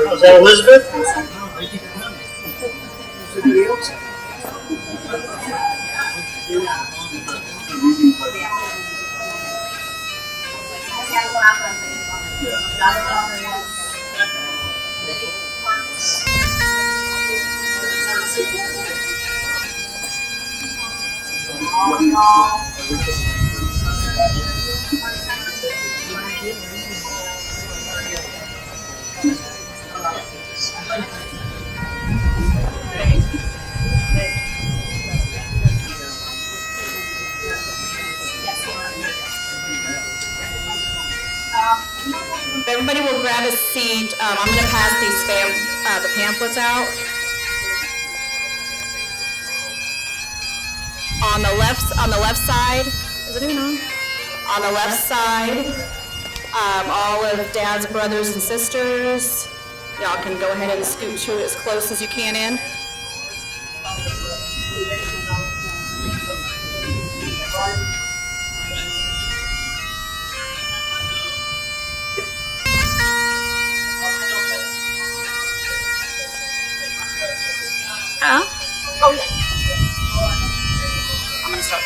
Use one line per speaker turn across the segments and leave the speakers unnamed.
Was that Elizabeth?
Everybody will grab a seat. I'm going to pass the pamphlets out. On the left side, is it even on? On the left side, all of Dad's brothers and sisters. Y'all can go ahead and scoot to as close as you can in. Huh? Oh, yeah. I'm going to start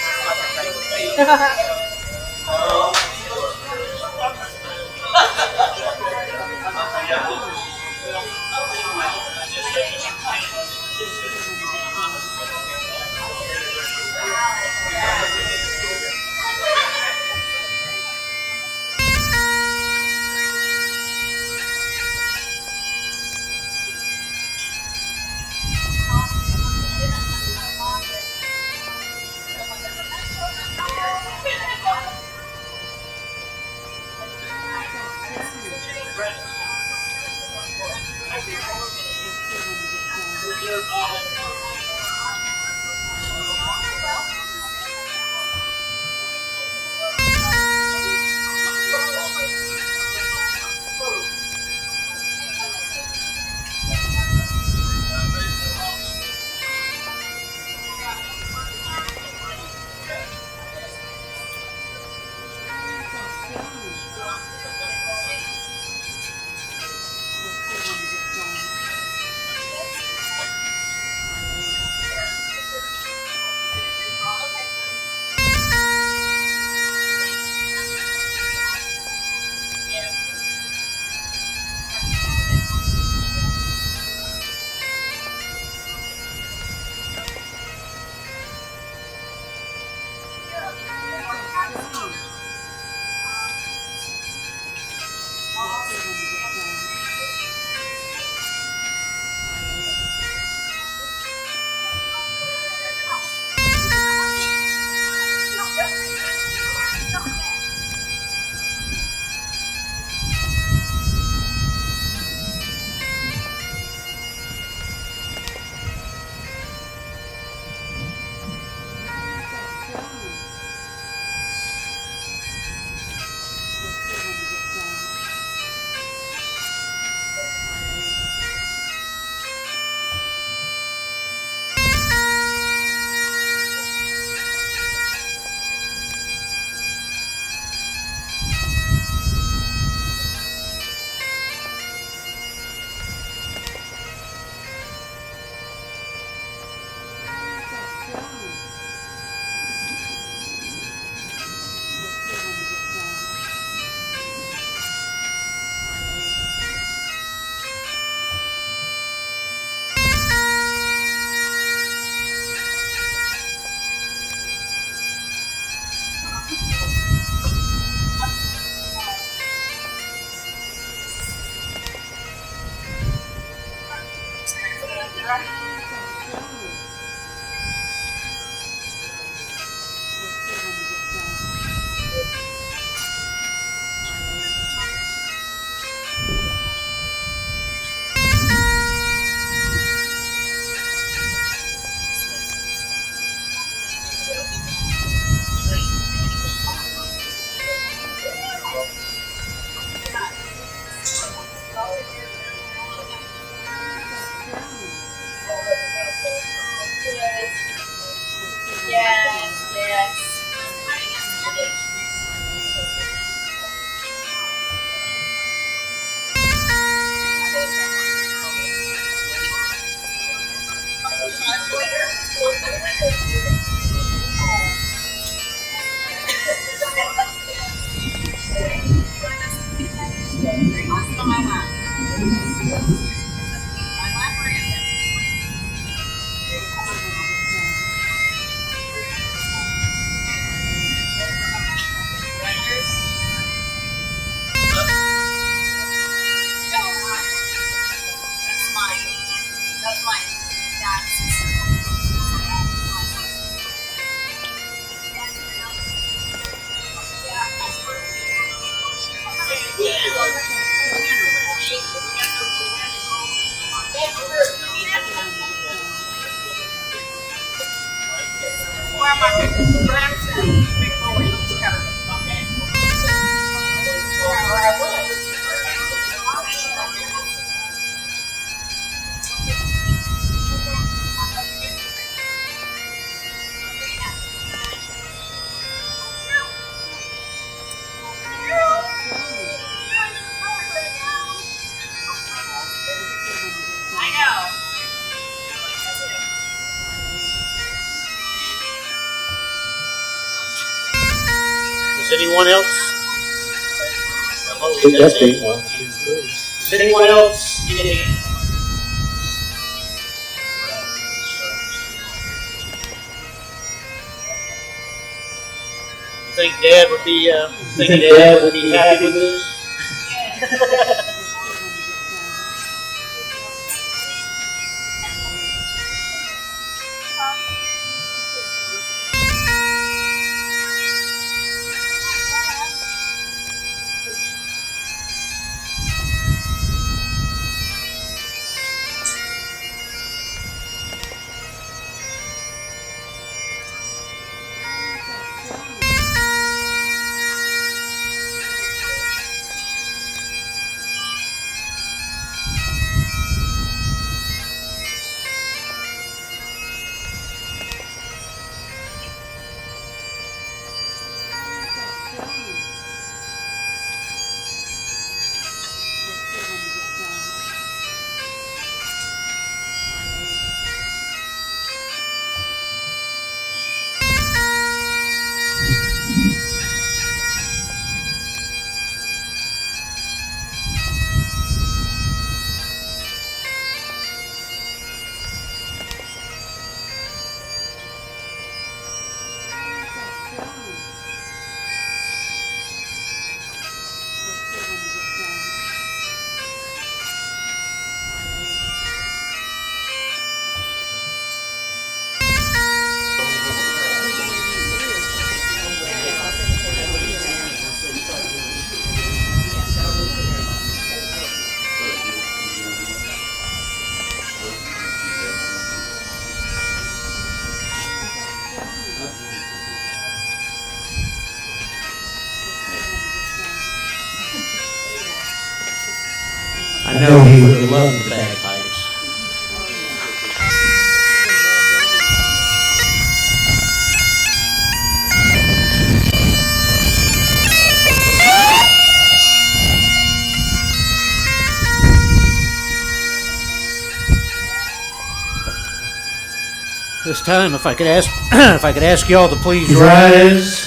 Does anyone else?
Testing.
Does anyone else need a hand? You think Dad would be happy with this?
I know he would love the bagpipes. This time, if I could ask, if I could ask y'all to please rise.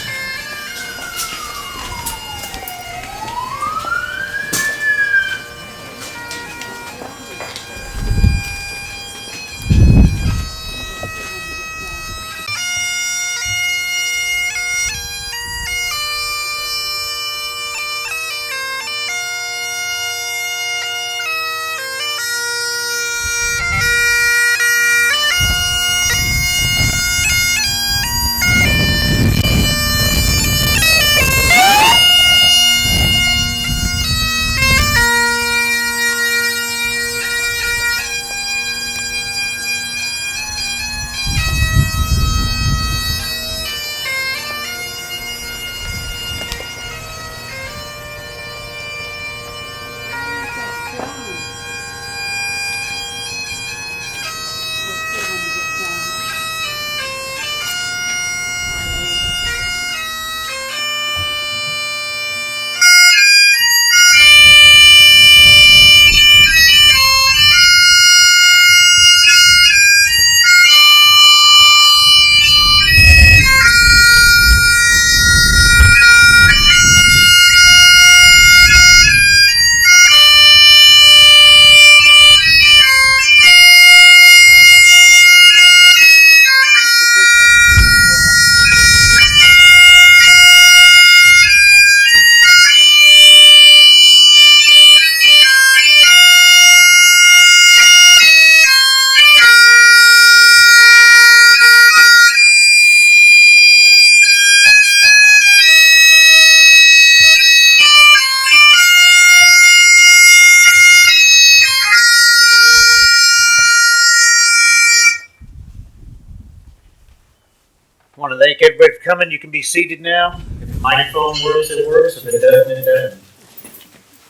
Thank everybody for coming. You can be seated now. If the microphone works, it works. If it doesn't, it doesn't.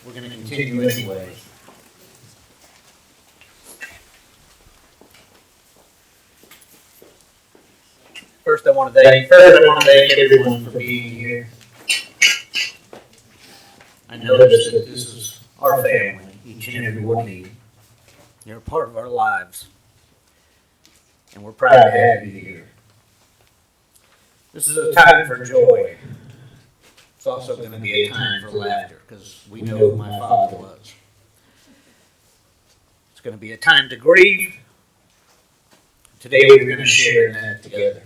We're going to continue anyway. First, I want to thank everyone for being here. I notice that this is our family, each and every one of you. You're a part of our lives, and we're proud to have you here. This is a time for joy. It's also going to be a time for laughter, because we know who my father was. It's going to be a time to grieve. Today we're going to share in that together.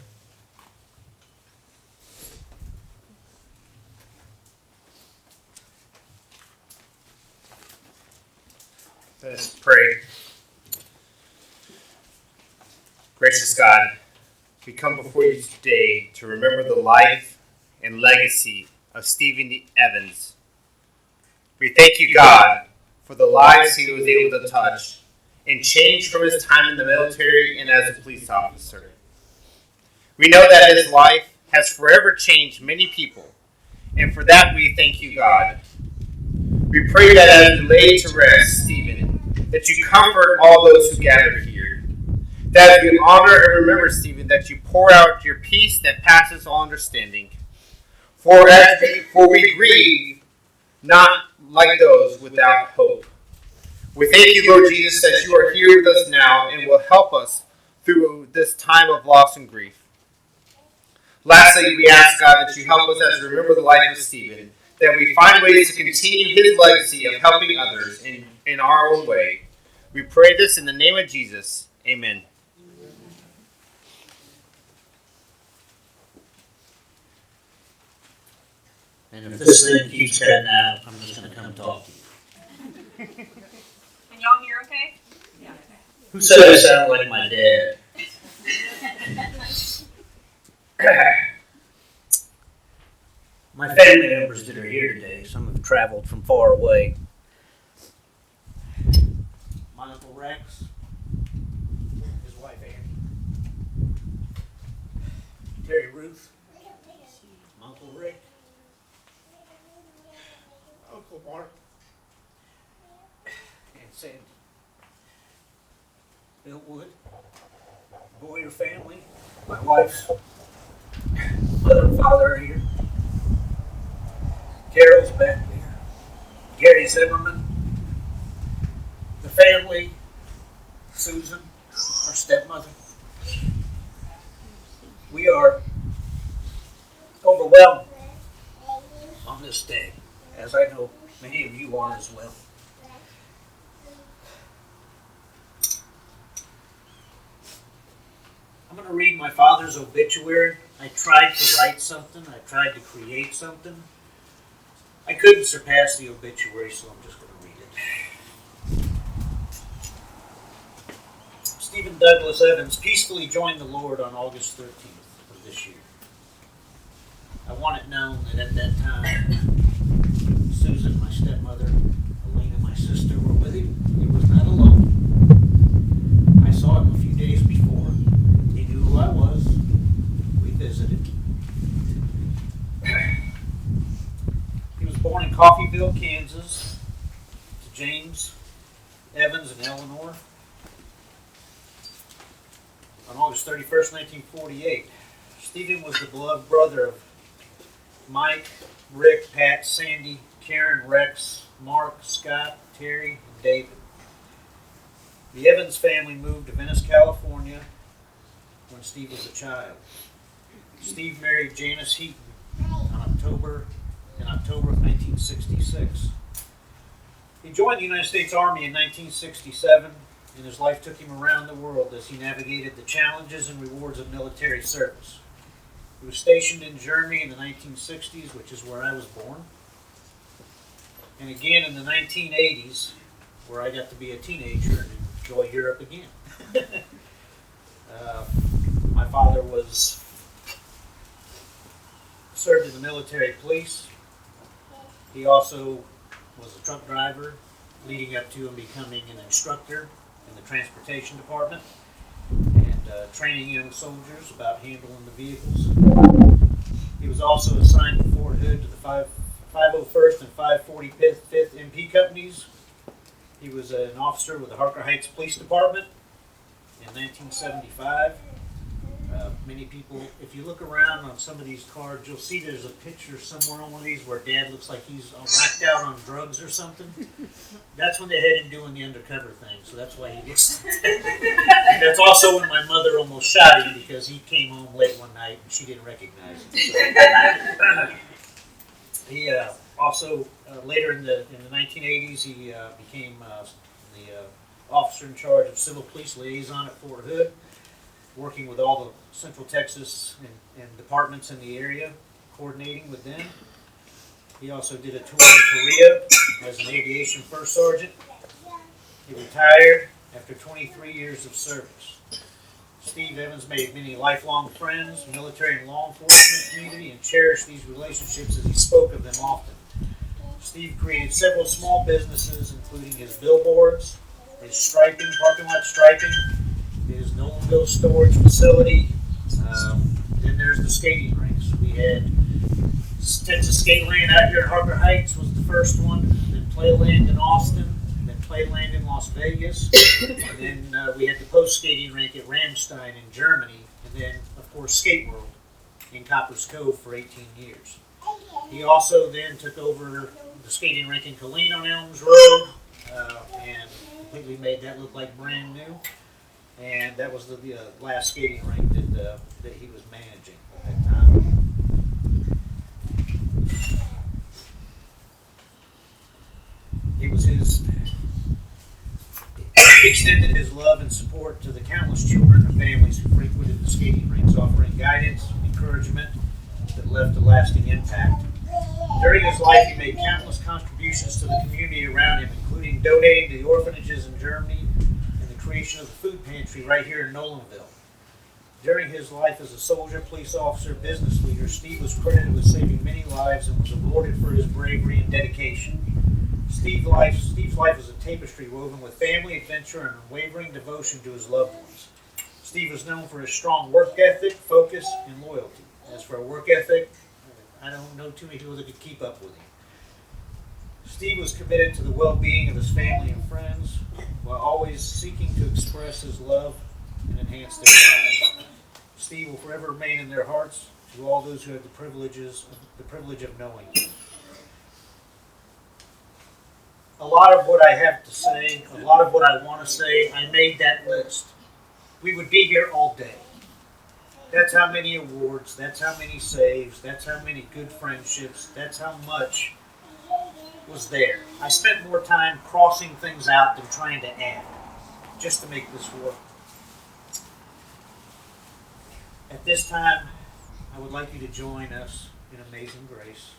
Let us pray. Gracious God, we come before you today to remember the life and legacy of Stephen Evans. We thank you, God, for the lives he was able to touch and change from his time in the military and as a police officer. We know that his life has forever changed many people, and for that we thank you, God. We pray that as we lay to rest Stephen, that you comfort all those who gather here. That as we honor and remember Stephen, that you pour out your peace that passes all understanding. For we grieve, not like those without hope. We thank you, Lord Jesus, that you are here with us now and will help us through this time of loss and grief. Lastly, we ask, God, that you help us as we remember the life of Stephen, that we find ways to continue his legacy of helping others in our own way. We pray this in the name of Jesus. Amen.
And if this thing keeps cutting out, I'm just going to come talk to you.
Can y'all hear okay? Yeah.
Who said I sound like my dad? My family members that are here today, some have traveled from far away. My Uncle Rex, his wife Annie, Terry Ruth, my Uncle Rick, Uncle Mark, and Sandy. Bill Wood, Boyer family, my wife's mother and father are here. Carol's back there. Gary Zimmerman, the family, Susan, our stepmother. We are overwhelmed on this day, as I know many of you are as well. I'm going to read my father's obituary. I tried to write something. I tried to create something. I couldn't surpass the obituary, so I'm just going to read it. Stephen Douglas Evans peacefully joined the Lord on August 13th of this year. I want it known that at that time, Susan, my stepmother, Elena, my sister, were with him. He was not alone. I saw him a few days before. He knew who I was. We visited. He was born in Coffeyville, Kansas, to James Evans and Eleanor on August 31st, 1948. Stephen was the beloved brother of Mike, Rick, Pat, Sandy, Karen, Rex, Mark, Scott, Terry, and David. The Evans family moved to Venice, California when Steve was a child. Steve married Janice Heaton in October of 1966. He joined the United States Army in 1967, and his life took him around the world as he navigated the challenges and rewards of military service. He was stationed in Germany in the 1960s, which is where I was born, and again in the 1980s, where I got to be a teenager and enjoy Europe again. My father served in the military police. He also was a truck driver, leading up to him becoming an instructor in the transportation department. And training young soldiers about handling the vehicles. He was also assigned to Fort Hood to the 501st and 545th MP companies. He was an officer with the Harker Heights Police Department in 1975. Many people, if you look around on some of these cards, you'll see there's a picture somewhere on one of these where Dad looks like he's whacked out on drugs or something. That's when they had him doing the undercover thing, so that's why he looks like that. And that's also when my mother almost shot him because he came home late one night and she didn't recognize him. So. He also, later in the 1980s, he became the officer in charge of civil police liaison at Fort Hood, working with all the Central Texas and departments in the area, coordinating with them. He also did a tour in Korea as an aviation first sergeant. He retired after 23 years of service. Steve Evans made many lifelong friends, military and law enforcement community, and cherished these relationships as he spoke of them often. Steve created several small businesses, including his billboards, his striping, parking lot striping, his Nolanville storage facility. Then there's the skating rinks. We had Texas Skate Land out here at Harker Heights was the first one, then Playland in Austin, then Playland in Las Vegas, and then we had the post skating rink at Ramstein in Germany, and then of course Skate World in Copper's Cove for 18 years. He also then took over the skating rink in Killeen on Elms Road and completely made that look like brand new. And that was the last skating rink that he was managing at that time. He extended his love and support to the countless children and families who frequented the skating rinks, offering guidance and encouragement that left a lasting impact. During his life, he made countless contributions to the community around him, including donating to the orphanages in Germany and the creation of the food pantry right here in Nolanville. During his life as a soldier, police officer, business leader, Steve was credited with saving many lives and was awarded for his bravery and dedication. Steve's life was a tapestry woven with family, adventure, and unwavering devotion to his loved ones. Steve was known for his strong work ethic, focus, and loyalty. As for work ethic, I don't know too many people that could keep up with him. Steve was committed to the well-being of his family and friends, while always seeking to express his love and enhance their lives. Steve will forever remain in their hearts to all those who have the privilege of knowing him. A lot of what I have to say, a lot of what I want to say, I made that list. We would be here all day. That's how many awards, that's how many saves, that's how many good friendships, that's how much was there. I spent more time crossing things out than trying to add, just to make this work. At this time, I would like you to join us in Amazing Grace,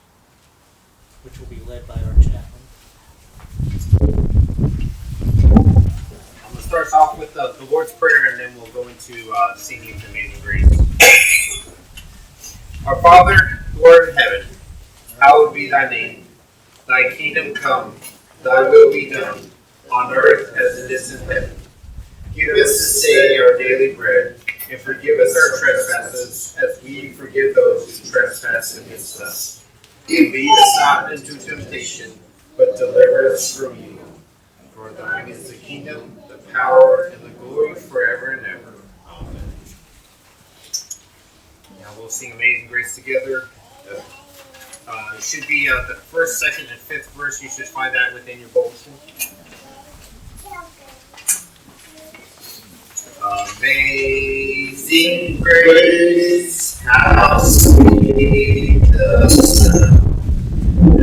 which will be led by our chaplain.
I'm going to start off with the Lord's Prayer, and then we'll go into singing Amazing Grace. Our Father, who art in heaven, hallowed be thy name. Thy kingdom come, thy will be done, on earth as it is in heaven. Give us this day our daily bread, and forgive us our trespasses, as we forgive those who trespass against us. And lead us not into temptation, but deliver us from evil. For thine is the kingdom, the power, and the glory forever and ever. Amen. Now we'll sing Amazing Grace together. It should be the first, second, and fifth verse. You should find that within your bulletin. Amazing grace, how sweet the sound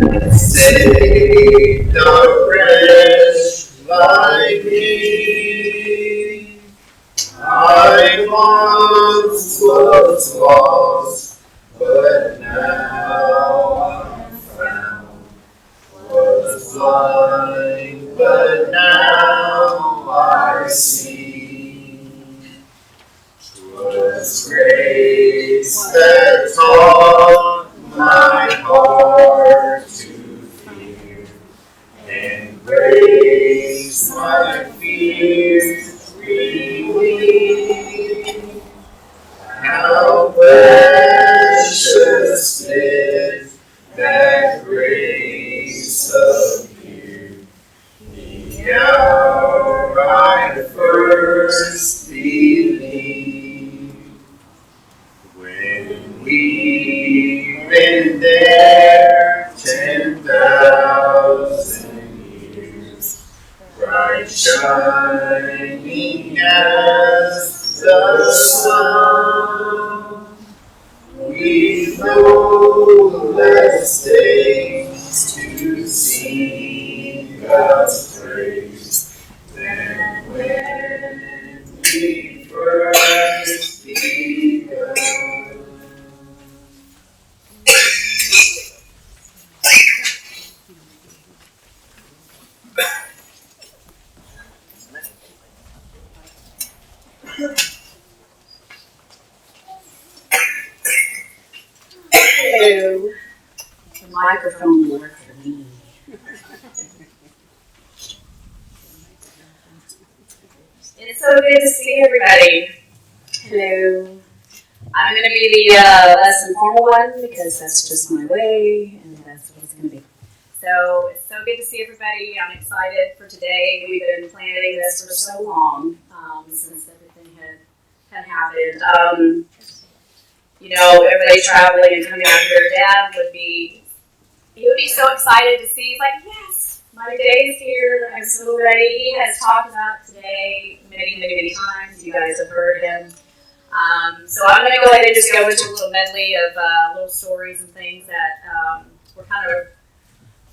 that saved a wretch like me. I once was lost, but now I'm found. Was blind, but now I see. 'Twas grace that taught my heart to fear, and grace my fears relieved. first believed. When we've been there 10,000 years, bright shining as the sun, we know last days to sing God's praise. Then when we first begun.
Hello. The microphone worked for me. It's so good to see everybody. Hello. I'm going to be the less informal one because that's just my way and that's what it's going to be. So it's so good to see everybody. I'm excited for today. We've been planning this for so long since everything had happened. Everybody traveling and coming out here. Dad would be so excited to see. He's like, yes, my day's here. I'm so ready. He has talked about today many, many, many times. You guys have heard him. So I'm going to go ahead and just go into a little medley of little stories and things that were kind of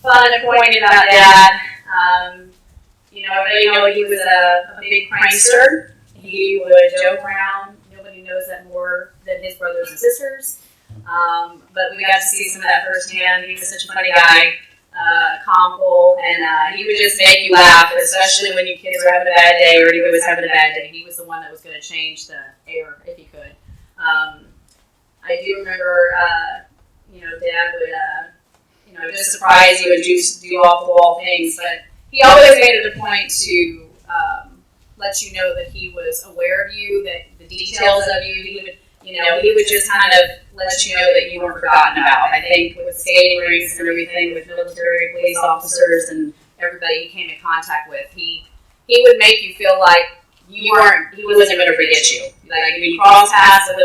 fun and poignant about Dad. Everybody know he was a big prankster. He would joke around. Nobody knows that more than his brothers and sisters. But we got to see some of that firsthand. He was such a funny guy, comical, and he would just make you laugh, especially when you kids were having a bad day or anybody was having a bad day. He was the one that was going to change the air if he could. I do remember, Dad would, just surprise you and do off-the-wall things, but he always made it a point to let you know that he was aware of you, that the details of you, he would just kind of let you know that you weren't forgotten about. I think with skating rinks and everything, with military, police officers, and everybody he came in contact with, he would make you feel like he wasn't going to forget you. Like, when you cross paths with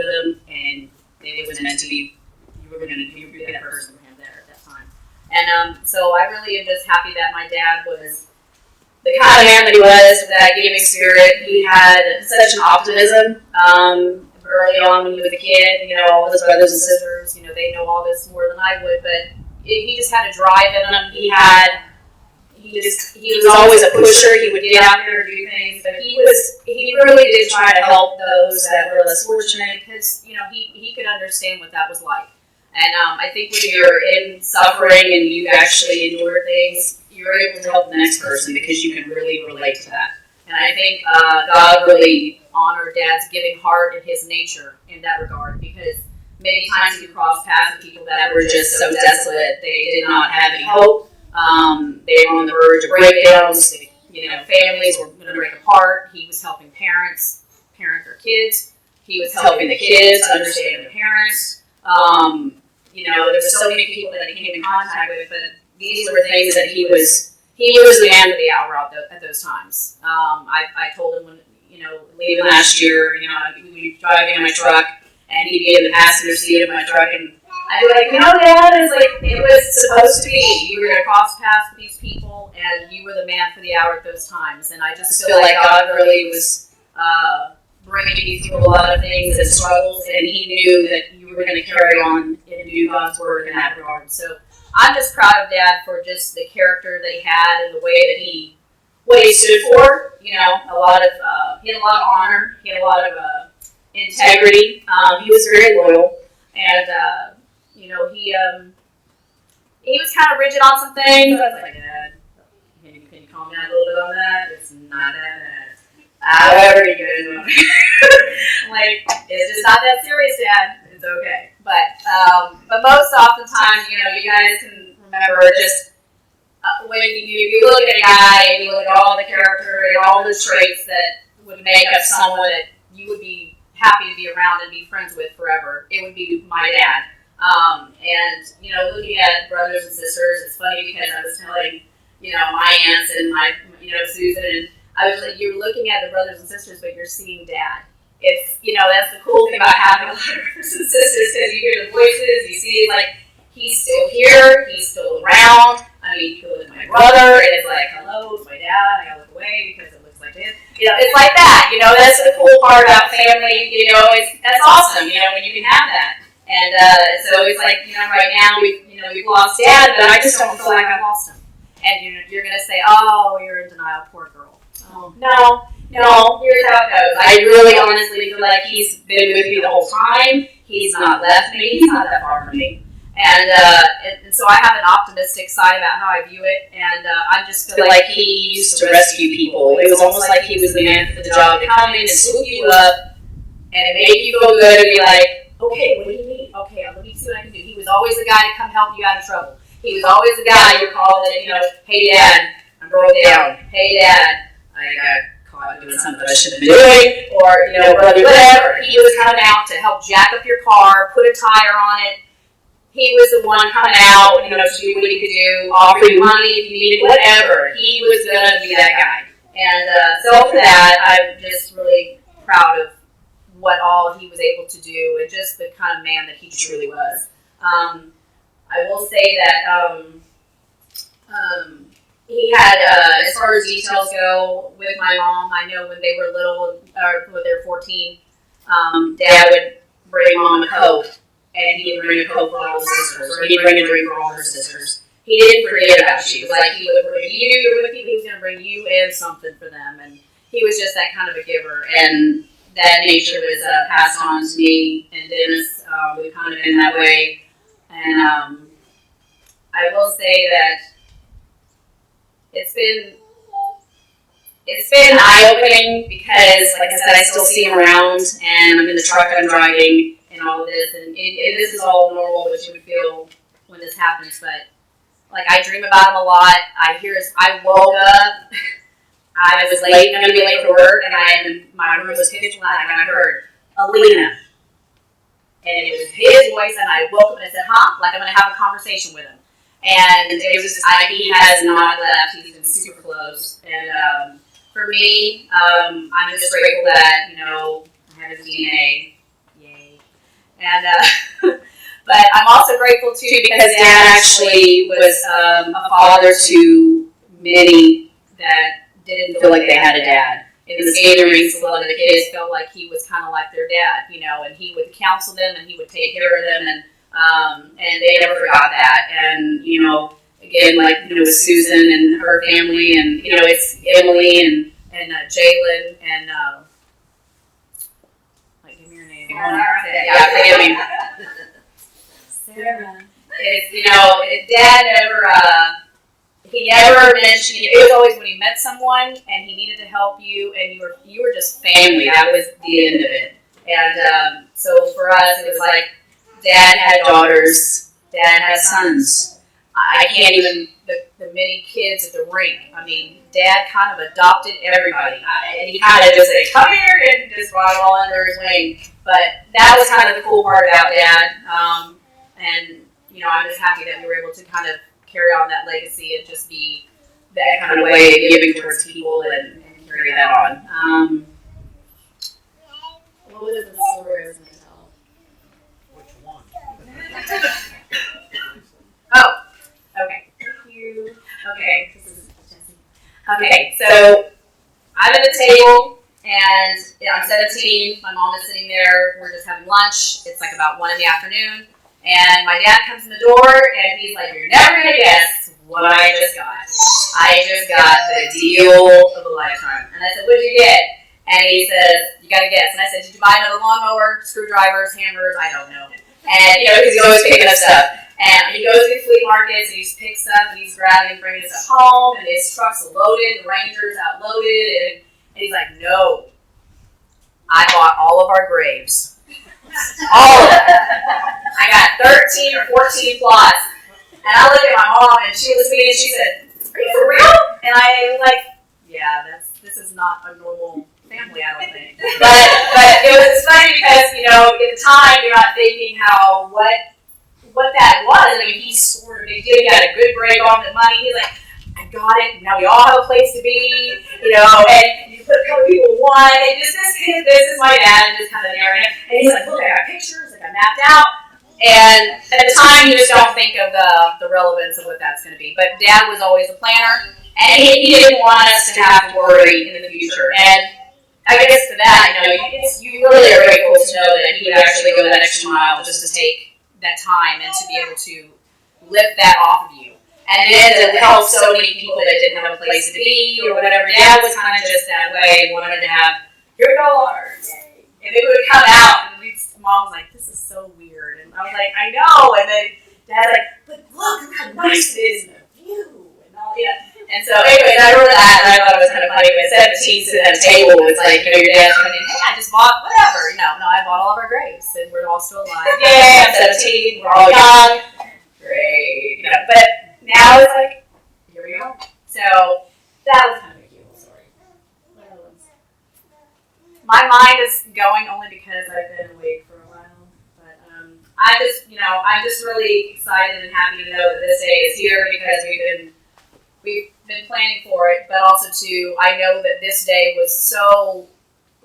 him, and it was meant to be, you were that person for him there at that time. And so I really am just happy that my dad was the kind of man that he was, with that giving spirit. He had such an optimism early on when he was a kid. All his brothers and sisters, they know all this more than I would, but he just had a drive in him. He was always a pusher. He would get out there and do things, but he really did try to help those that were less fortunate because, he could understand what that was like. And I think when you're in suffering and you actually endure things, you're able to help the next person because you can really relate to that. And I think God really honored Dad's giving heart and his nature in that regard, because many times he crossed paths with people that were just so desolate. They did not have any hope. They were on the verge of breakdowns. Families were going to break apart. He was helping parents parent their kids. He was helping the kids understand their parents. There were so many people that he came in contact with, but these were things that he was the man of the hour at those times. I told him when, leaving last year, we'd be driving in my truck, and he'd be in the passenger seat of my truck, and I'd be like, Dad, it was supposed to be. You were going to cross paths with these people, and you were the man for the hour at those times. And I just feel like God really was bringing you through a lot of things and struggles, and he knew that you were going to carry on and do God's work in that regard. So I'm just proud of Dad for just the character that he had and the way that what he stood for. He had a lot of honor. He had a lot of integrity. He was very loyal, and he was kind of rigid on some things. I was like, Dad, can you calm down a little bit on that? It's not that bad. However you guys know. I'm like, it's just not that serious, Dad. It's okay. But most oftentimes, you guys can remember just when you look at a guy and you look at all the character and all the traits that would make up someone that you would be happy to be around and be friends with forever, it would be my dad. Looking at brothers and sisters, it's funny because I was telling, my aunts and my, Susan, and I was like, you're looking at the brothers and sisters, but you're seeing Dad. It's, that's the cool thing about having a lot of brothers and sisters, because you hear the voices, you see, he's still here, he's still around. I mean, you can look at my brother, and it's like, hello, it's my dad, I gotta look away because it looks like this. It's like that, that's the cool part about family, that's awesome, when you can have that. And so it's like, right now we've lost Dad, but I just don't feel like I lost him. And you're gonna say, oh, you're in denial, poor girl. Oh, no, here's how it goes. I really honestly feel like he's been with me the whole time. He's not left me. He's not that far from me. And so I have an optimistic side about how I view it. And I just feel like he used to rescue people. It was almost like he was the man for the job to come in and swoop you up and make you feel good and be like, okay, what do you need? Okay, let me see what I can do. He was always the guy to come help you out of trouble. He was always the guy you called and, hey, Dad, I'm broke down. Hey, Dad, I got caught doing something I shouldn't have been doing, or, brother, whatever. He was coming out to help jack up your car, put a tire on it. He was the one coming out, to do what he could do, offer you money if you needed, whatever. He was going to be that guy. And so for that, I'm just really proud of what all he was able to do and just the kind of man that he truly was. I will say that he had, as far as details go, with my mom, I know when they were little, or when they were 14, Dad would bring Mom a Coke, and he would bring a Coke for all his sisters, or he'd bring a drink for all her sisters. He didn't forget about you. It was like he would bring you with people, he was going to bring you and something for them, and he was just that kind of a giver, and that nature was passed on to me and Dennis. We've kind of been that way, and I will say that it's been eye-opening because, like I said, I still see him around, and I'm in the truck I'm driving and all of this, and this is all normal, which you would feel when this happens, but I dream about him a lot. I woke up, I was going to be late for work, and my room was pitch black, and I heard, Alina. And it was his voice, and I woke up and I said, huh? I'm going to have a conversation with him. And it was just, he has not left. He's been super close. And for me, I'm just grateful that, I have his DNA. Yay. And, but I'm also grateful, too, because Dad actually was a father to many that didn't feel like they had a dad. In the skating rinks, a lot of the kids felt like he was kind of like their dad, and he would counsel them and he would take care of them, and they never forgot that. And, again, with Susan and her family, and, it's Emily and Jalen and, give me your name. Yeah, forgive me. Sarah. It's, Dad never, he never mentioned, it was always when he met someone and he needed to help you and you were just family. That was the end of it. And so for us, it was like Dad had daughters, Dad had sons. I can't even, the many kids at the rink. I mean, Dad kind of adopted everybody. And he kind of just said, come here, and just brought it all under his wing. But that was kind of the cool part about Dad. And, I'm just happy that we were able to kind of carry on that legacy and just be that kind of way of giving towards people and carry that on. What was the story I was going to tell?
Which one?
Oh, okay. Thank you. Okay, this is Jesse. Okay, so I'm at the table and I'm 17. My mom is sitting there. We're just having lunch. It's about 1 p.m. And my dad comes in the door, and he's like, you're never going to guess what I just got. I just got the deal of a lifetime. And I said, what'd you get? And he says, you got to guess. And I said, did you buy another lawnmower, screwdrivers, hammers? I don't know. And, because he's always picking up stuff. And he goes to flea markets, and he just picks up, and he's grabbing, bringing stuff home, and his truck's loaded, the Ranger's outloaded. And he's like, no. I bought all of our graves. All of them. I got 13 or 14 plots. And I looked at my mom, and she looked at me, and she said, are you for real? And I was like, yeah, this is not a normal family, I don't think. But it was funny because, at the time, you're not thinking what that was. I mean, he scored a big deal. He got a good break on the money. He's like, I got it. Now we all have a place to be. and you put a couple people in one, and this is my dad, and just kind of narrating it. And he's like, look, I got pictures, like I mapped out. And at the time, you just don't think of the relevance of what that's going to be. But Dad was always a planner, and he didn't want us to have to worry in the future. And I guess to that, you really are grateful to know that he would actually go that extra mile just to take that time and to be able to lift that off of you. And then to help so many people that didn't have a place to be or whatever. Dad was kind of just that way and wanted to have, here we go, Lord. And they would come out, and Mom was like, this is so weird. And I was like, I know. And then Dad's like, but look how nice it is in the view. And all, And so, anyways, I remember that, and I thought it was kind of funny. But 17 sitting at a table, it's like, your dad's coming in, hey, I just bought whatever. No, I bought all of our grapes, and we're all still alive. Yeah, I'm 17, we're all young. Great. But now it's like, here we go. So, that was kind of a cute little story. My mind is going only because I've been awake for a while. But I'm just really excited and happy to know that this day is here because we've been planning for it, but also I know that this day was so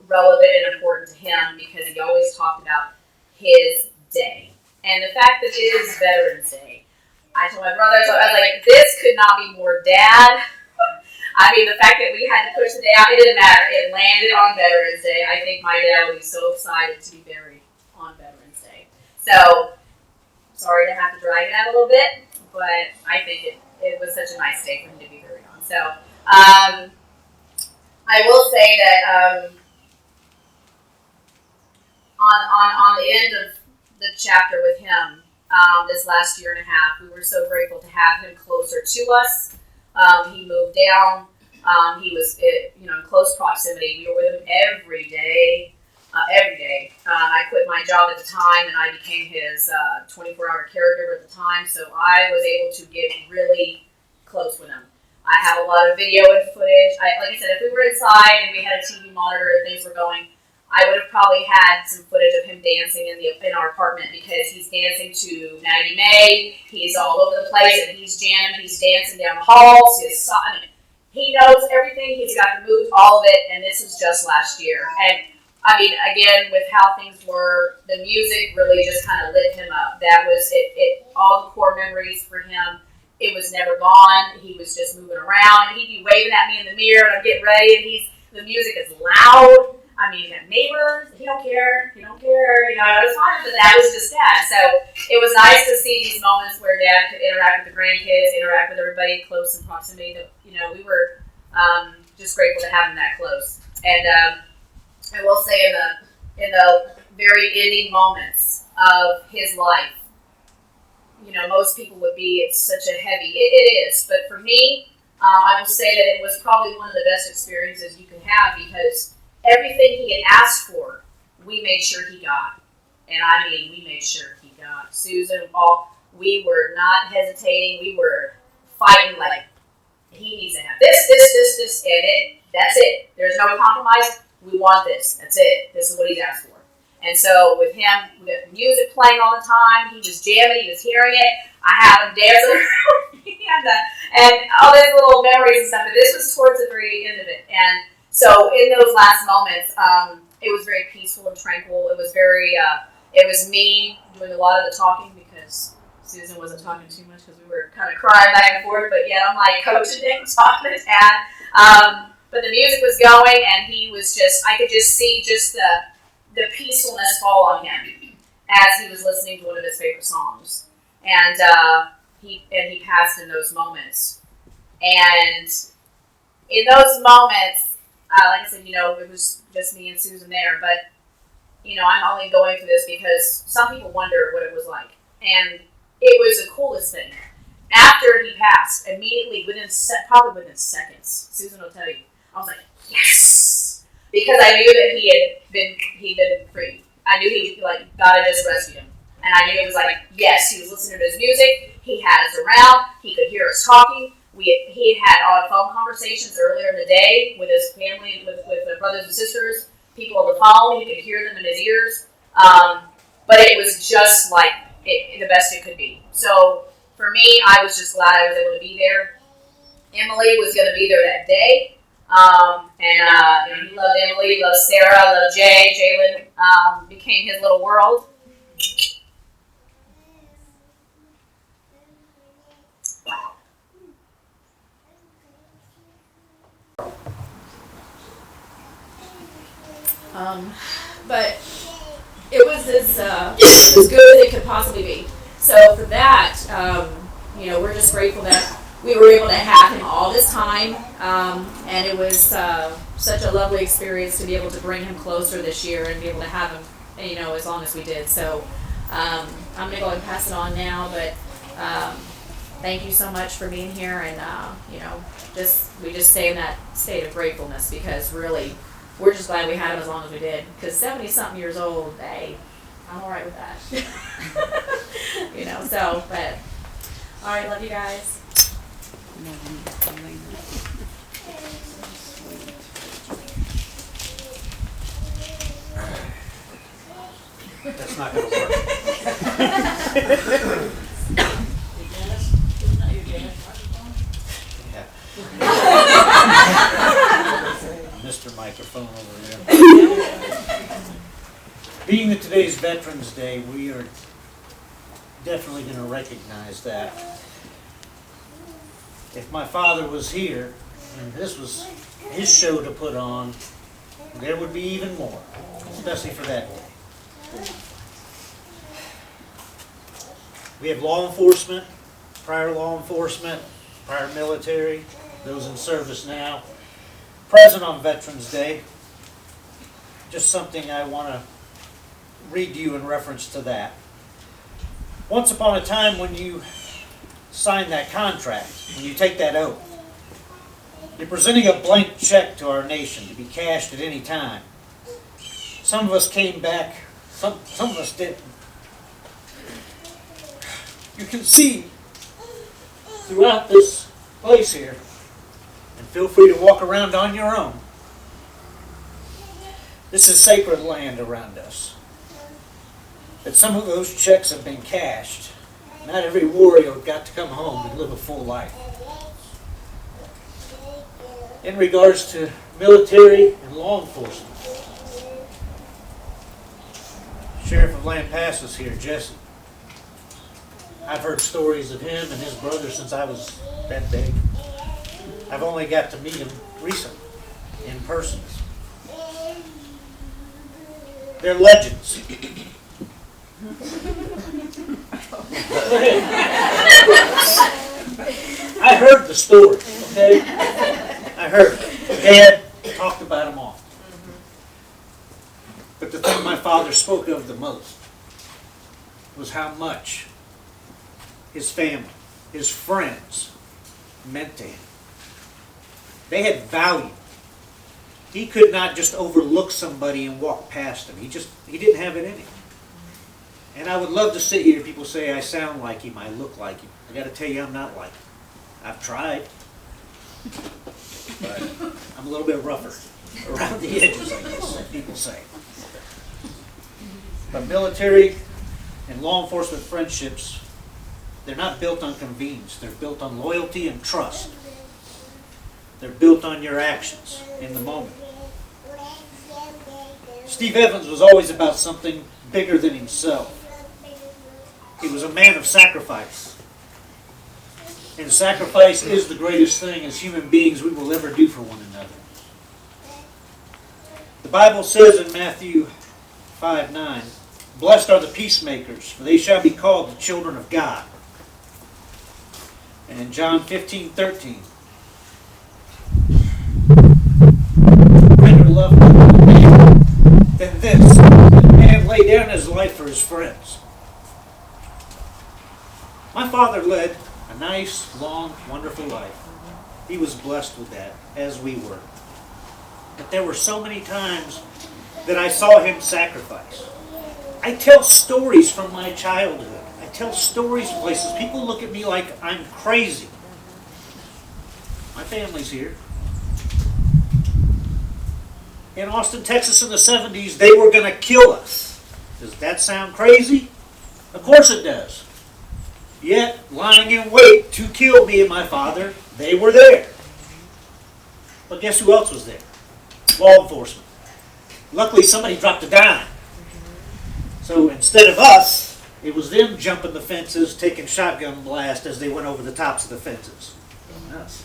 relevant and important to him because he always talked about his day. And the fact that it is Veterans Day, I told my brother, so I was like, this could not be more Dad. I mean, the fact that we had to push the day out, it didn't matter. It landed on Veterans Day. I think my dad would be so excited to be buried on Veterans Day. So, sorry to have to drag it out a little bit, but I think it was such a nice day for him to be buried on. So, I will say that on the end of the chapter with him, this last year and a half, we were so grateful to have him closer to us. He moved down. He was, in close proximity. We were with him every day. I quit my job at the time, and I became his 24-hour caregiver at the time. So I was able to get really close with him. I have a lot of video and footage. Like I said, if we were inside and we had a TV monitor and things were going, I would have probably had some footage of him dancing in our apartment because he's dancing to Maggie May. He's all over the place and he's jamming. He's dancing down the halls. He knows everything. He's got the moves, all of it. And this was just last year. And I mean, again, with how things were, the music really just kind of lit him up. That was it. All the core memories for him. It was never gone. He was just moving around. He'd be waving at me in the mirror, and I'm getting ready, and the music is loud. I mean, the neighbors, he don't care. It was fine, but that was just Dad. So it was nice to see these moments where Dad could interact with the grandkids, interact with everybody close in proximity. That we were just grateful to have him that close. And I will say in the very ending moments of his life, most people would be, it's such a heavy, it is, but for me, I will say that it was probably one of the best experiences you could have because everything he had asked for, we made sure he got. And I mean, we made sure he got. Susan, we were not hesitating, we were fighting like, he needs to have this, and that's it. There's no compromise, we want this, that's it. This is what he's asked for. And so with him, we got music playing all the time. He was jamming. He was hearing it. I have him dancing around me and all those little memories and stuff. But this was towards the very end of it. And so in those last moments, it was very peaceful and tranquil. It was it was me doing a lot of the talking because Susan wasn't talking too much because we were kind of crying back and forth. But yeah, I'm like coaching him, talking to Dad. But the music was going, and he was I could just see the peacefulness fall on him as he was listening to one of his favorite songs. And he passed in those moments. And in those moments, like I said, it was just me and Susan there. But, I'm only going through this because some people wonder what it was like. And it was the coolest thing. After he passed, immediately, probably within seconds, Susan will tell you, I was like, yes! Because I knew that he'd been free. I knew God had just rescued him. And I knew it was like, yes, he was listening to his music. He had us around. He could hear us talking. He had phone conversations earlier in the day with his family, with the brothers and sisters, people on the phone. He could hear them in his ears. But it was just like the best it could be. So for me, I was just glad I was able to be there. Emily was going to be there that day. And he loved Emily, he loved Sarah, loved Jay. Jalen became his little world.
But it was as good as it could possibly be. So for that, we're just grateful that we were able to have him all this time, and it was such a lovely experience to be able to bring him closer this year and be able to have him, as long as we did. So I'm going to go and pass it on now, but thank you so much for being here, and we just stay in that state of gratefulness, because really we're just glad we had him as long as we did, because 70-something years old, hey, I'm all right with that. But all right, love you guys.
That's not going to work. Mr. Microphone over there. Being that today's Veterans Day, we are definitely going to recognize that. If my father was here and this was his show to put on, there would be even more, especially for that day. We have law enforcement, prior military, those in service now, present on Veterans Day. Just something I want to read to you in reference to that. Once upon a time, when you sign that contract, when you take that oath, you're presenting a blank check to our nation to be cashed at any time. Some of us came back, some of us didn't. You can see throughout this place here, and feel free to walk around on your own. This is sacred land around us. But some of those checks have been cashed. Not every warrior got to come home and live a full life. In regards to military and law enforcement, Sheriff of Lampass is here, Jesse. I've heard stories of him and his brother since I was that big. I've only got to meet him recently, in person. They're legends. I heard the story, okay? I heard. Dad talked about them all. But the thing my father spoke of the most was how much his family, his friends, meant to him. They had value. He could not just overlook somebody and walk past him. He didn't have it in him. And I would love to sit here, people say I sound like him, I look like him. I got to tell you, I'm not like him. I've tried. But I'm a little bit rougher around the edges, I guess, like people say. But military and law enforcement friendships, they're not built on convenience. They're built on loyalty and trust. They're built on your actions in the moment. Steve Evans was always about something bigger than himself. He was a man of sacrifice. And sacrifice is the greatest thing as human beings we will ever do for one another. The Bible says in Matthew 5:9, "Blessed are the peacemakers, for they shall be called the children of God." And in John 15:13, "Greater love than this, that a man lay down his life for his friends." My father led a nice, long, wonderful life. He was blessed with that, as we were. But there were so many times that I saw him sacrifice. I tell stories from my childhood. I tell stories from places. People look at me like I'm crazy. My family's here. In Austin, Texas in the 70s, they were going to kill us. Does that sound crazy? Of course it does. Yet, lying in wait to kill me and my father, they were there. But guess who else was there? law enforcement. Luckily, somebody dropped a dime. So instead of us, it was them jumping the fences, taking shotgun blast as they went over the tops of the fences. Us.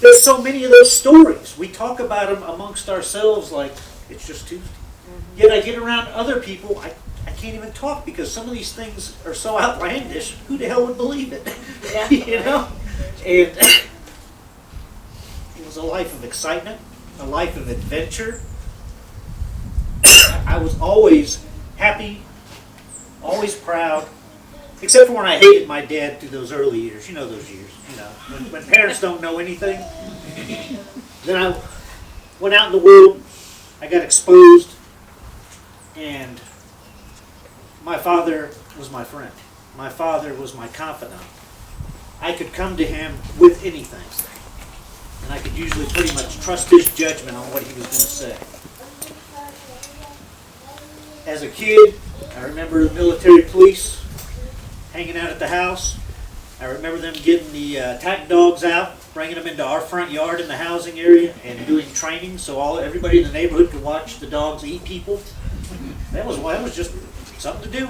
There's so many of those stories. We talk about them amongst ourselves like it's just Tuesday. Yet I get around other people, I can't even talk because some of these things are so outlandish. Who the hell would believe it?
Yeah.
You know? And it was a life of excitement, a life of adventure. I was always happy, always proud, except for when I hated my dad through those early years. You know those years, you know, when parents don't know anything. Then I went out in the world, I got exposed, and my father was my friend. My father was my confidant. I could come to him with anything, and I could usually pretty much trust his judgment on what he was going to say. As a kid, I remember the military police hanging out at the house. I remember them getting the attack dogs out, bringing them into our front yard in the housing area and doing training so everybody in the neighborhood could watch the dogs eat people. That was just something to do.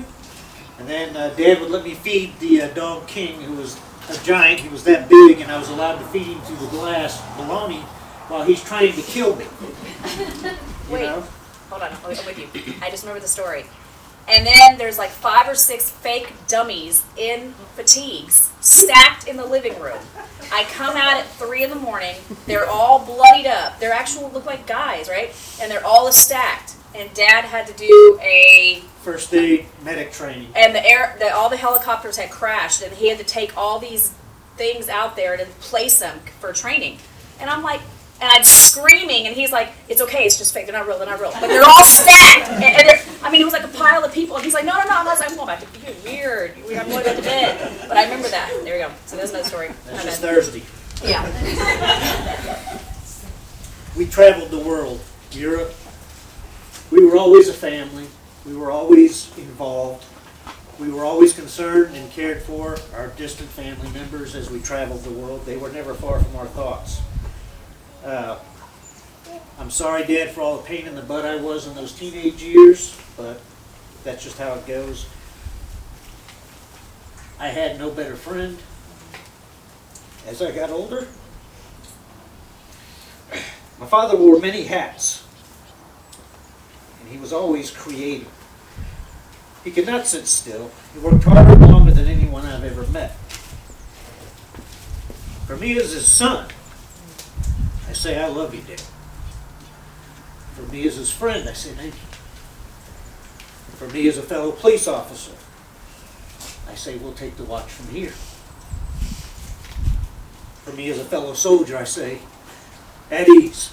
And then Dad would let me feed the dog King, who was a giant. He was that big, and I was allowed to feed him through the glass bologna while he's trying to kill me.
Wait.
You know?
Hold on, I'm with you. I just remember the story. And then there's like 5 or 6 fake dummies in fatigues stacked in the living room. I come out at 3 in the morning. They're all bloodied up. They're actual look like guys, right? And they're all stacked. And Dad had to do a
First aid medic training.
and all the helicopters had crashed, and he had to take all these things out there to place them for training. And I'm like, and I'm screaming, and he's like, "It's okay, it's just fake. They're not real. They're not real." But they're all stacked, and I mean, it was like a pile of people. And he's like, "No, no, no." And I was like, "I'm going back to bed. Weird. I'm going to bed." But I remember that. There we go. So there's another story.
That's just Thursday.
Yeah.
We traveled the world, Europe. We were always a family. We were always involved. We were always concerned and cared for our distant family members as we traveled the world. They were never far from our thoughts. I'm sorry, Dad, for all the pain in the butt I was in those teenage years, but that's just how it goes. I had no better friend as I got older. My father wore many hats, and he was always creative. He could not sit still. He worked harder and longer than anyone I've ever met. For me as his son, I say, "I love you, Dad." For me as his friend, I say, "Thank you." For me as a fellow police officer, I say, "We'll take the watch from here." For me as a fellow soldier, I say, "At ease."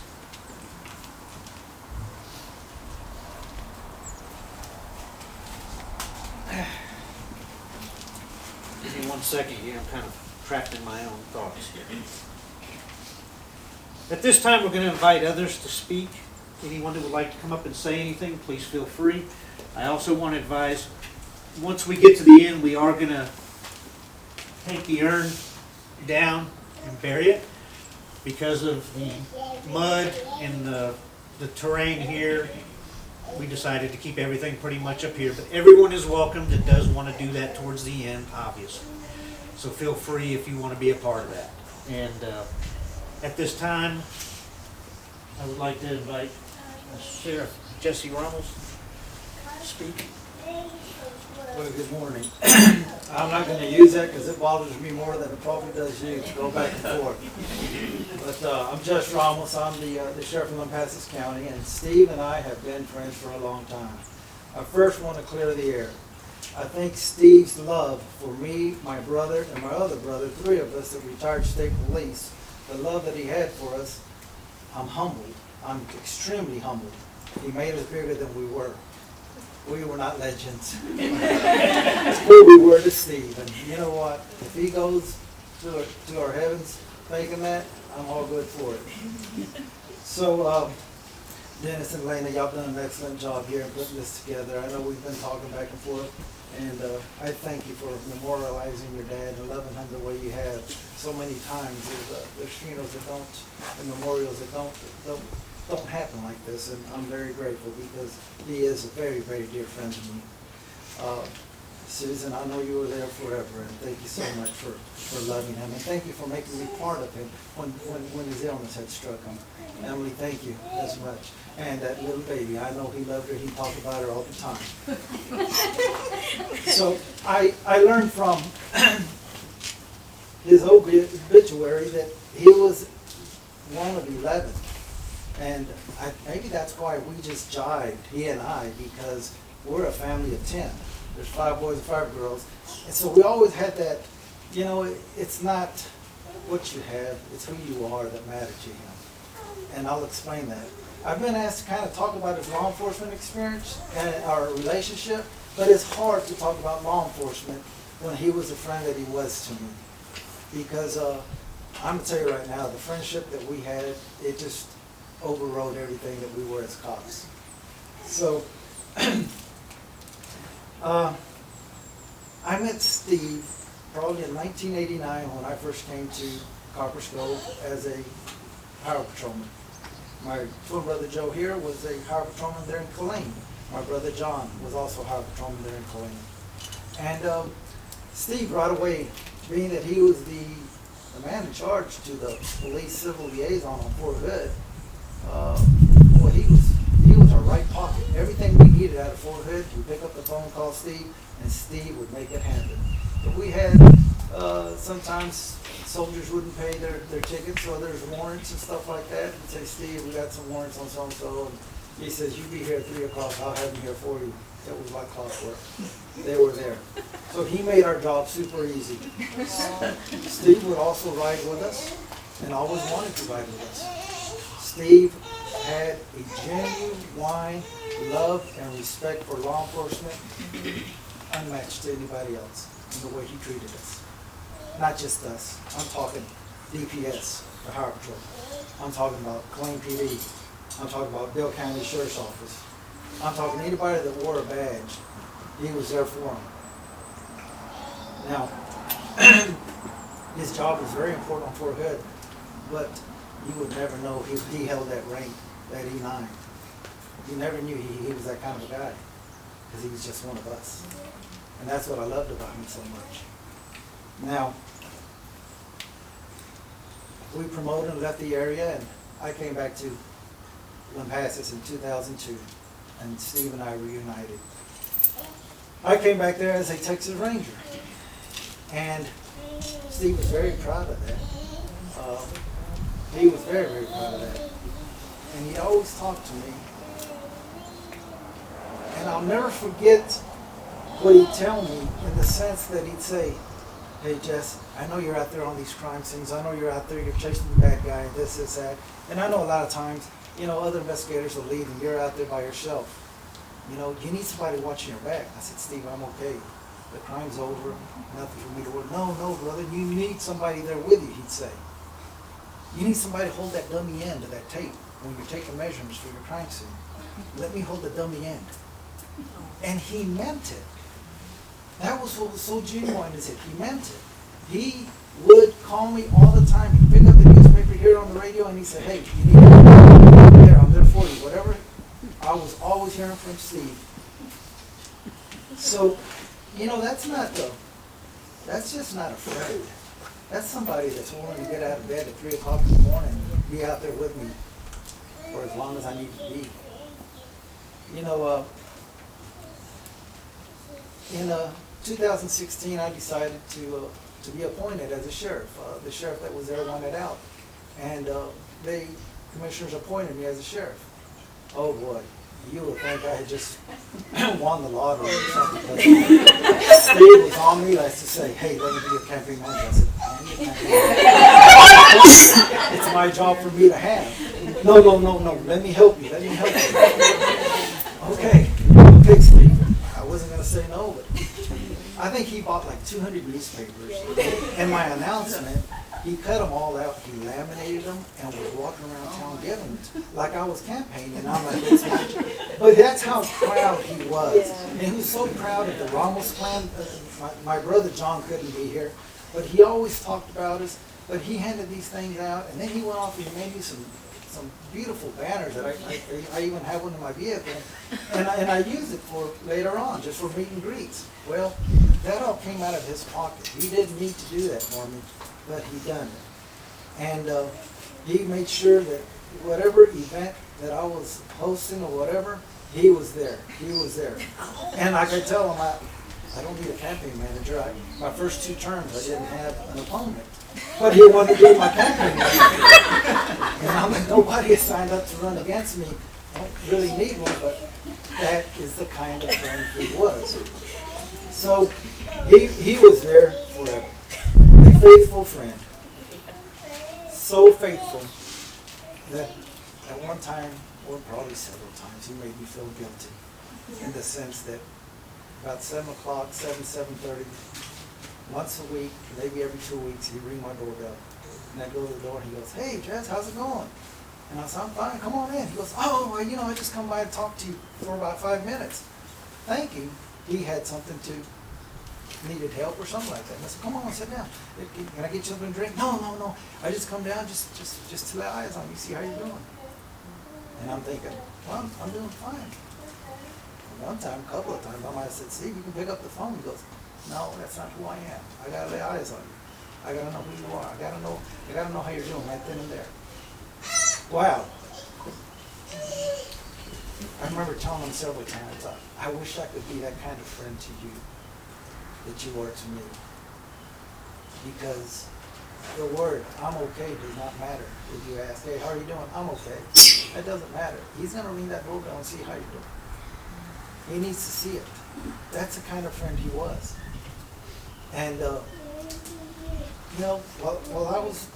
Give me 1 second here. I'm kind of trapped in my own thoughts here. At this time, we're going to invite others to speak. Anyone who would like to come up and say anything, please feel free. I also want to advise, once we get to the end, we are going to take the urn down and bury it because of the mud and the terrain here. We decided to keep everything pretty much up here, but everyone is welcome that does want to do that towards the end, obviously. So feel free if you want to be a part of that. And at this time, I would like to invite Sheriff Jesse Ramos to speak.
Well, good morning. I'm not going to use that because it bothers me more than it probably does you to go back and forth. But I'm Jess Ramos. I'm the sheriff of Lampasas County, and Steve and I have been friends for a long time. I first want to clear the air. I think Steve's love for me, my brother, and my other brother, 3 of us that retired state police, the love that he had for us, I'm humbled. I'm extremely humbled. He made us bigger than we were. We were not legends. Who we were to Steve. And you know what? If he goes to our heavens thinking that, I'm all good for it. So, Dennis and Lena, y'all done an excellent job here in putting this together. I know we've been talking back and forth, And I thank you for memorializing your dad and loving him the way you have so many times. There's funerals that don't, and memorials that don't happen like this, and I'm very grateful because he is a very, very dear friend to me. Susan, I know you were there forever, and thank you so much for loving him, and thank you for making me part of him when his illness had struck him. Emily, thank you as much. And that little baby, I know he loved her, he talked about her all the time. So I learned from his obituary that he was one of 11. And maybe that's why we just jived, he and I, because we're a family of 10. There's 5 boys and 5 girls. And so we always had that, you know, it's not what you have, it's who you are that matters to him. And I'll explain that. I've been asked to kind of talk about his law enforcement experience and our relationship, but it's hard to talk about law enforcement when he was the friend that he was to me. Because I'm going to tell you right now, the friendship that we had, it just overrode everything that we were as cops. So, I met Steve probably in 1989 when I first came to Copper's Cove as a highway patrolman. My twin brother Joe here was a highway patrolman there in Killeen. My brother John was also a highway patrolman there in Killeen. And Steve, right away, being that he was the man in charge to the police civil liaison on Fort Hood, boy, he was our right pocket. Everything we needed out of Fort Hood, we pick up the phone, call Steve, and Steve would make it happen. But we had sometimes soldiers wouldn't pay their tickets, so there's warrants and stuff like that. We'd say, Steve, we got some warrants on so-and-so, and he says, you be here at 3 o'clock, I'll have them here for you. It was like clockwork. They were there. So he made our job super easy. Steve would also ride with us, and always wanted to ride with us. Steve had a genuine love and respect for law enforcement, unmatched to anybody else in the way he treated us. Not just us. I'm talking DPS, the Highway Patrol. I'm talking about Killeen PD. I'm talking about Bill County Sheriff's Office. I'm talking anybody that wore a badge. He was there for them. Now, his job was very important on Fort Hood, but you would never know he held that rank, that E9. You never knew he was that kind of a guy, because he was just one of us. And that's what I loved about him so much. Now, we promoted and left the area, and I came back to Lampasas in 2002, and Steve and I reunited. I came back there as a Texas Ranger, and Steve was very proud of that. He was very, very proud of that. And he always talked to me. And I'll never forget what he'd tell me in the sense that he'd say, hey Jess, I know you're out there on these crime scenes. I know you're out there, you're chasing the bad guy, this, that. And I know a lot of times, you know, other investigators will leave and you're out there by yourself. You know, you need somebody watching your back. I said, Steve, I'm okay. The crime's over, nothing for me to worry. No, brother, you need somebody there with you, he'd say. You need somebody to hold that dummy end of that tape when you're taking measurements for your crime scene. Let me hold the dummy end. And he meant it. That was what was so genuine, is it? He meant it. He would call me all the time. He'd pick up the newspaper here on the radio and he'd say, hey, you need to I'm there for you. Whatever. I was always hearing from Steve. So, you know, that's just not a friend. That's somebody that's willing to get out of bed at 3 o'clock in the morning and be out there with me for as long as I need to be. You know, in 2016, I decided to be appointed as a sheriff. The sheriff that was there wanted out, and the commissioners appointed me as a sheriff. Oh boy, you would think I had just won the lottery or something. Steve was on me, likes to say, hey, let me be a campaign manager. I said, I'm a campaign manager. It's my job for me to have. No, let me help you. Okay, Steve. I wasn't going to say no, but I think he bought like 200 newspapers. And my announcement He cut them all out, he laminated them, and was walking around town giving them, like I was campaigning. I'm like, it's not. But that's how proud he was. And he was so proud of the Ramos clan. My brother John couldn't be here, but he always talked about us. But he handed these things out, and then he went off and made me some beautiful banners that I even have one in my vehicle, and I use it for later on, just for meet and greets. Well, that all came out of his pocket. He didn't need to do that for me, but he done it. And he made sure that whatever event that I was hosting or whatever, he was there. He was there. And I could tell him, I don't need a campaign manager. My first 2 terms, I didn't have an opponent. But he wanted to be my campaign manager. And I'm like, nobody has signed up to run against me. I don't really need one, but that is the kind of friend he was. So he was there forever. A faithful friend. So faithful that at one time, or probably several times, he made me feel guilty. In the sense that about 7 o'clock, 7:30, once a week, maybe every 2 weeks, he'd ring my doorbell. And I'd go to the door and he goes, "Hey, Jess, how's it going?" And I said, "I'm fine, come on in." He goes, "Oh, well, I just come by and talk to you for about 5 minutes." Thinking he had something needed help or something like that. And I said, "Come on, sit down. Can I get you something to drink?" No. I just come down just to lay eyes on you, see how you're doing. And I'm thinking, well, I'm doing fine. One time, a couple of times, I might have said, "See, you can pick up the phone." He goes, "No, that's not who I am. I gotta lay eyes on you. I gotta know who you are. I gotta know how you're doing right then and there." Wow. I remember telling him several times, I wish I could be that kind of friend to you that you are to me. Because the word, "I'm okay," does not matter. If you ask, "Hey, how are you doing?" "I'm okay." That doesn't matter. He's gonna ring that doorbell and see how you're doing. He needs to see it. That's the kind of friend he was. And, while I was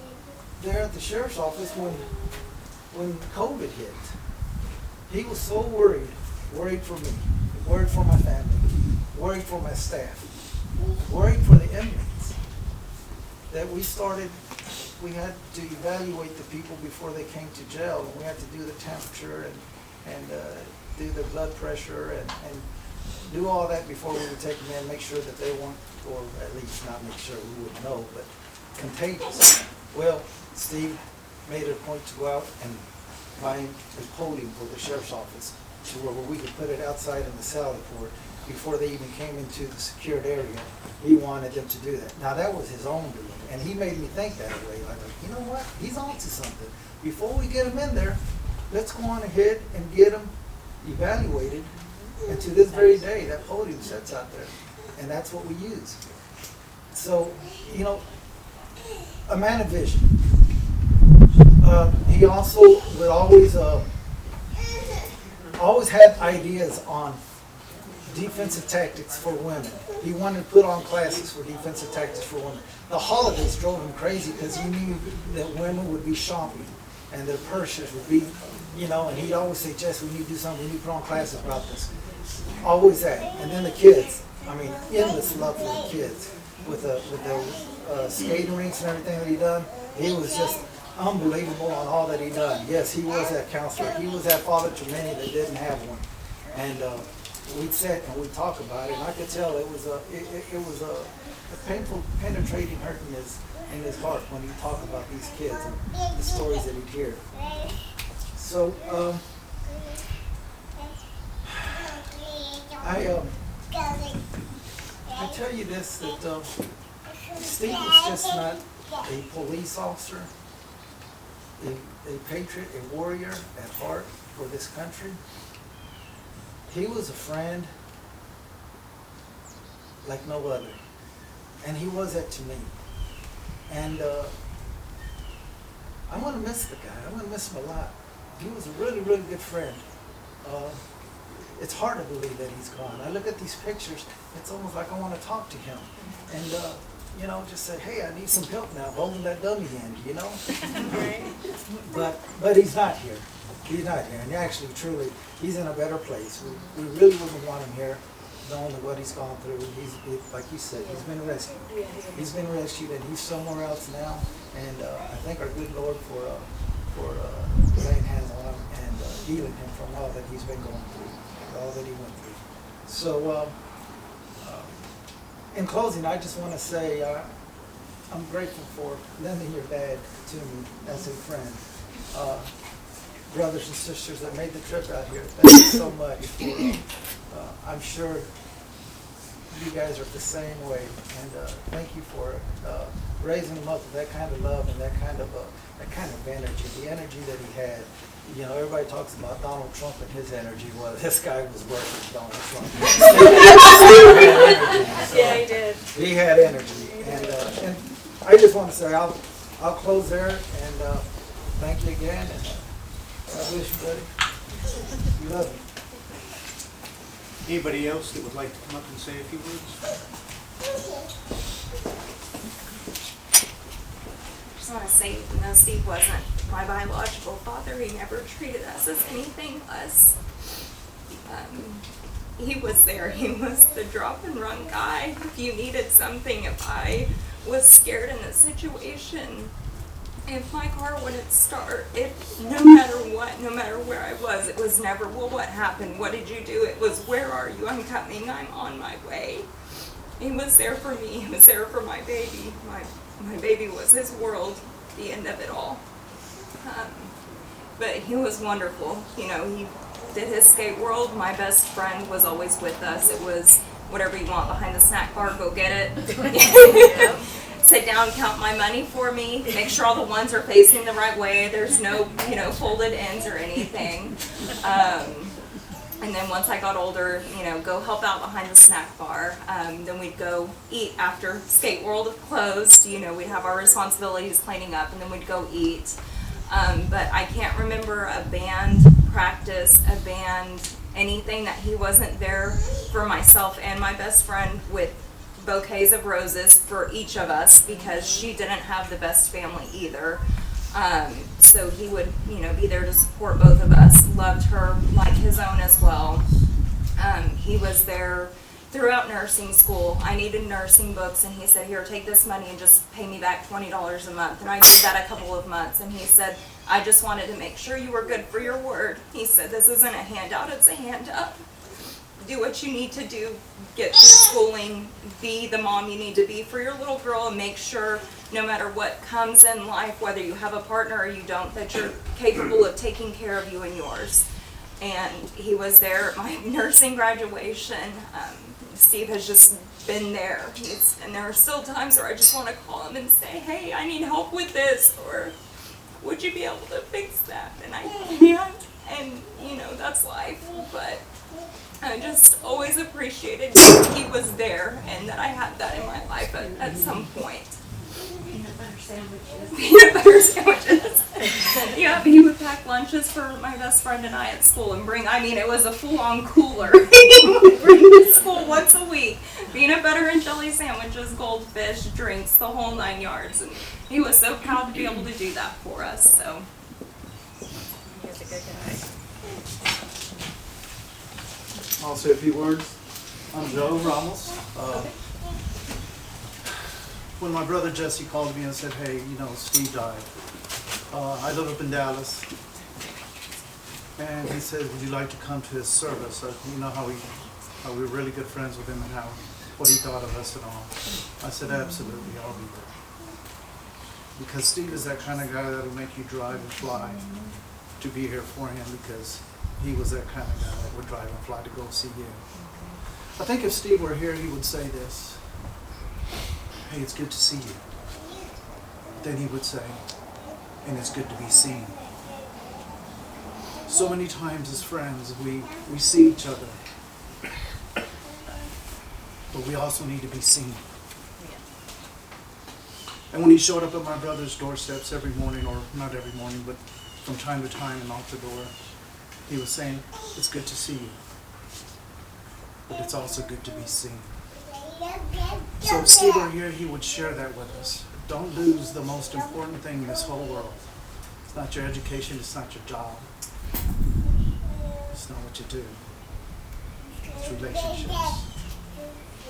there at the sheriff's office when COVID hit, he was so worried for me, worried for my family, worried for my staff, worried for the inmates, that we had to evaluate the people before they came to jail, and we had to do the temperature and do the blood pressure and do all that before we would take them in, make sure that they weren't, or at least not make sure, we would know, but contagious. Well, Steve made it a point to go out and find a podium for the sheriff's office to where we could put it outside in the Sally Port before they even came into the secured area. He wanted them to do that. Now that was his own doing, and he made me think that way. Like, you know what? He's on to something. Before we get him in there, let's go on ahead and get him evaluated. And to this very day, that podium sits out there, and that's what we use. So, a man of vision. He also would always had ideas on defensive tactics for women. He wanted to put on classes for defensive tactics for women. The holidays drove him crazy because he knew that women would be shopping and their purses would be, and he'd always say, "Jess, we need to do something. We need to put on classes about this." Always that. And then the kids, endless love for the kids with the skating rinks and everything that he done. He was just unbelievable on all that he done. Yes, he was that counselor. He was that father to many that didn't have one. And we'd sit and we'd talk about it, and I could tell it was a painful, penetrating hurt in his heart when he talked about these kids and the stories that he'd hear. So I tell you this, that Steve was just not a police officer, a patriot, a warrior at heart for this country. He was a friend like no other, and he was that to me. And I'm going to miss the guy. I'm going to miss him a lot. He was a really, really good friend. It's hard to believe that he's gone. I look at these pictures, it's almost like I want to talk to him. And, just say, "Hey, I need some help now, holding that dummy hand, But he's not here. He's not here. And actually, truly, he's in a better place. We really wouldn't want him here. knowing what he's gone through. Like you said, he's been rescued. He's been rescued, and he's somewhere else now. And I thank our good Lord for laying hands on him and healing him from all that he's been going through, all that he went through. So, in closing, I just want to say I'm grateful for lending your dad to me as a friend. Brothers and sisters that made the trip out here, thank you so much. I'm sure you guys are the same way, and thank you for raising him up with that kind of love and that kind of energy, the energy that he had. You know, everybody talks about Donald Trump and his energy. Well, this guy was worse than Donald Trump.
Yeah, he did.
He had energy, and I just want to say I'll close there, and thank you again, and God bless you, buddy. We love you.
Anybody else that would like to come up and say a few words?
I just want to say, even though Steve wasn't my biological father, he never treated us as anything less. He was there. He was the drop and run guy. If you needed something, if I was scared in a situation, if my car wouldn't start, no matter what, no matter where I was, it was never, well, what happened? What did you do? It was, where are you? I'm coming. I'm on my way. He was there for me. He was there for my baby. My baby was his world, the end of it all. But he was wonderful. You know, he did his skate world. My best friend was always with us. It was whatever you want behind the snack bar, go get it. Sit down, count my money for me, make sure all the ones are facing the right way. There's no, folded ends or anything. And then once I got older, go help out behind the snack bar. Then we'd go eat after Skate World closed. We'd have our responsibilities cleaning up, and then we'd go eat. But I can't remember a band practice, a band, anything that he wasn't there for myself and my best friend with bouquets of roses for each of us, because she didn't have the best family either. So he would, be there to support both of us. Loved her like his own as well. He was there throughout nursing school. I needed nursing books, and he said, here, take this money and just pay me back $20 a month. And I did that a couple of months, and he said, I just wanted to make sure you were good for your word. He said, this isn't a handout, it's a hand up. Do what you need to do, get through schooling, be the mom you need to be for your little girl, and make sure no matter what comes in life, whether you have a partner or you don't, that you're capable of taking care of you and yours. And he was there at my nursing graduation. Steve has just been there. And there are still times where I just want to call him and say, hey, I need help with this, or would you be able to fix that? And I can't, and that's life. But I just always appreciated that he was there and that I had that in my life at some point. Peanut butter sandwiches. Yeah, but he would pack lunches for my best friend and I at school and bring, it was a full-on cooler. He would bring to school once a week. Peanut butter and jelly sandwiches, goldfish, drinks, the whole 9 yards. And he was so proud to be able to do that for us, so.
He was a good guy.
I'll say a few words. I'm Joe Ramos. When my brother Jesse called me and said, hey, Steve died, I live up in Dallas, and he said, would you like to come to his service? You know how we're really good friends with him and what he thought of us and all. I said, absolutely, I'll be there. Because Steve is that kind of guy that will make you drive and fly to be here for him, because he was that kind of guy that would drive and fly to go see you. I think if Steve were here, he would say this, hey, it's good to see you. Then he would say, and it's good to be seen. So many times as friends, we see each other, but we also need to be seen. And when he showed up at my brother's doorsteps every morning, or not every morning, but from time to time and out the door, he was saying, it's good to see you, but it's also good to be seen. So if Steve were here, he would share that with us. Don't lose the most important thing in this whole world. It's not your education, it's not your job. It's not what you do. It's relationships.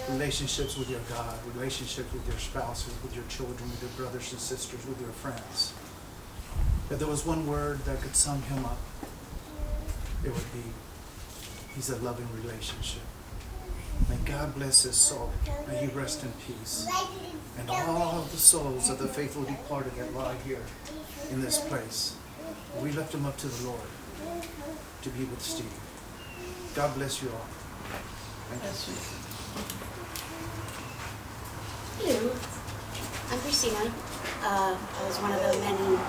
relationships with your God, relationships with your spouses, with your children, with your brothers and sisters, with your friends. If there was one word that could sum him up, it would be, he's a loving relationship. May God bless his soul. May he rest in peace. And all the souls of the faithful departed that lie here in this place, we lift them up to the Lord to be with Steve. God bless you all. Thank you.
Hello, I'm Christina. I was one of the many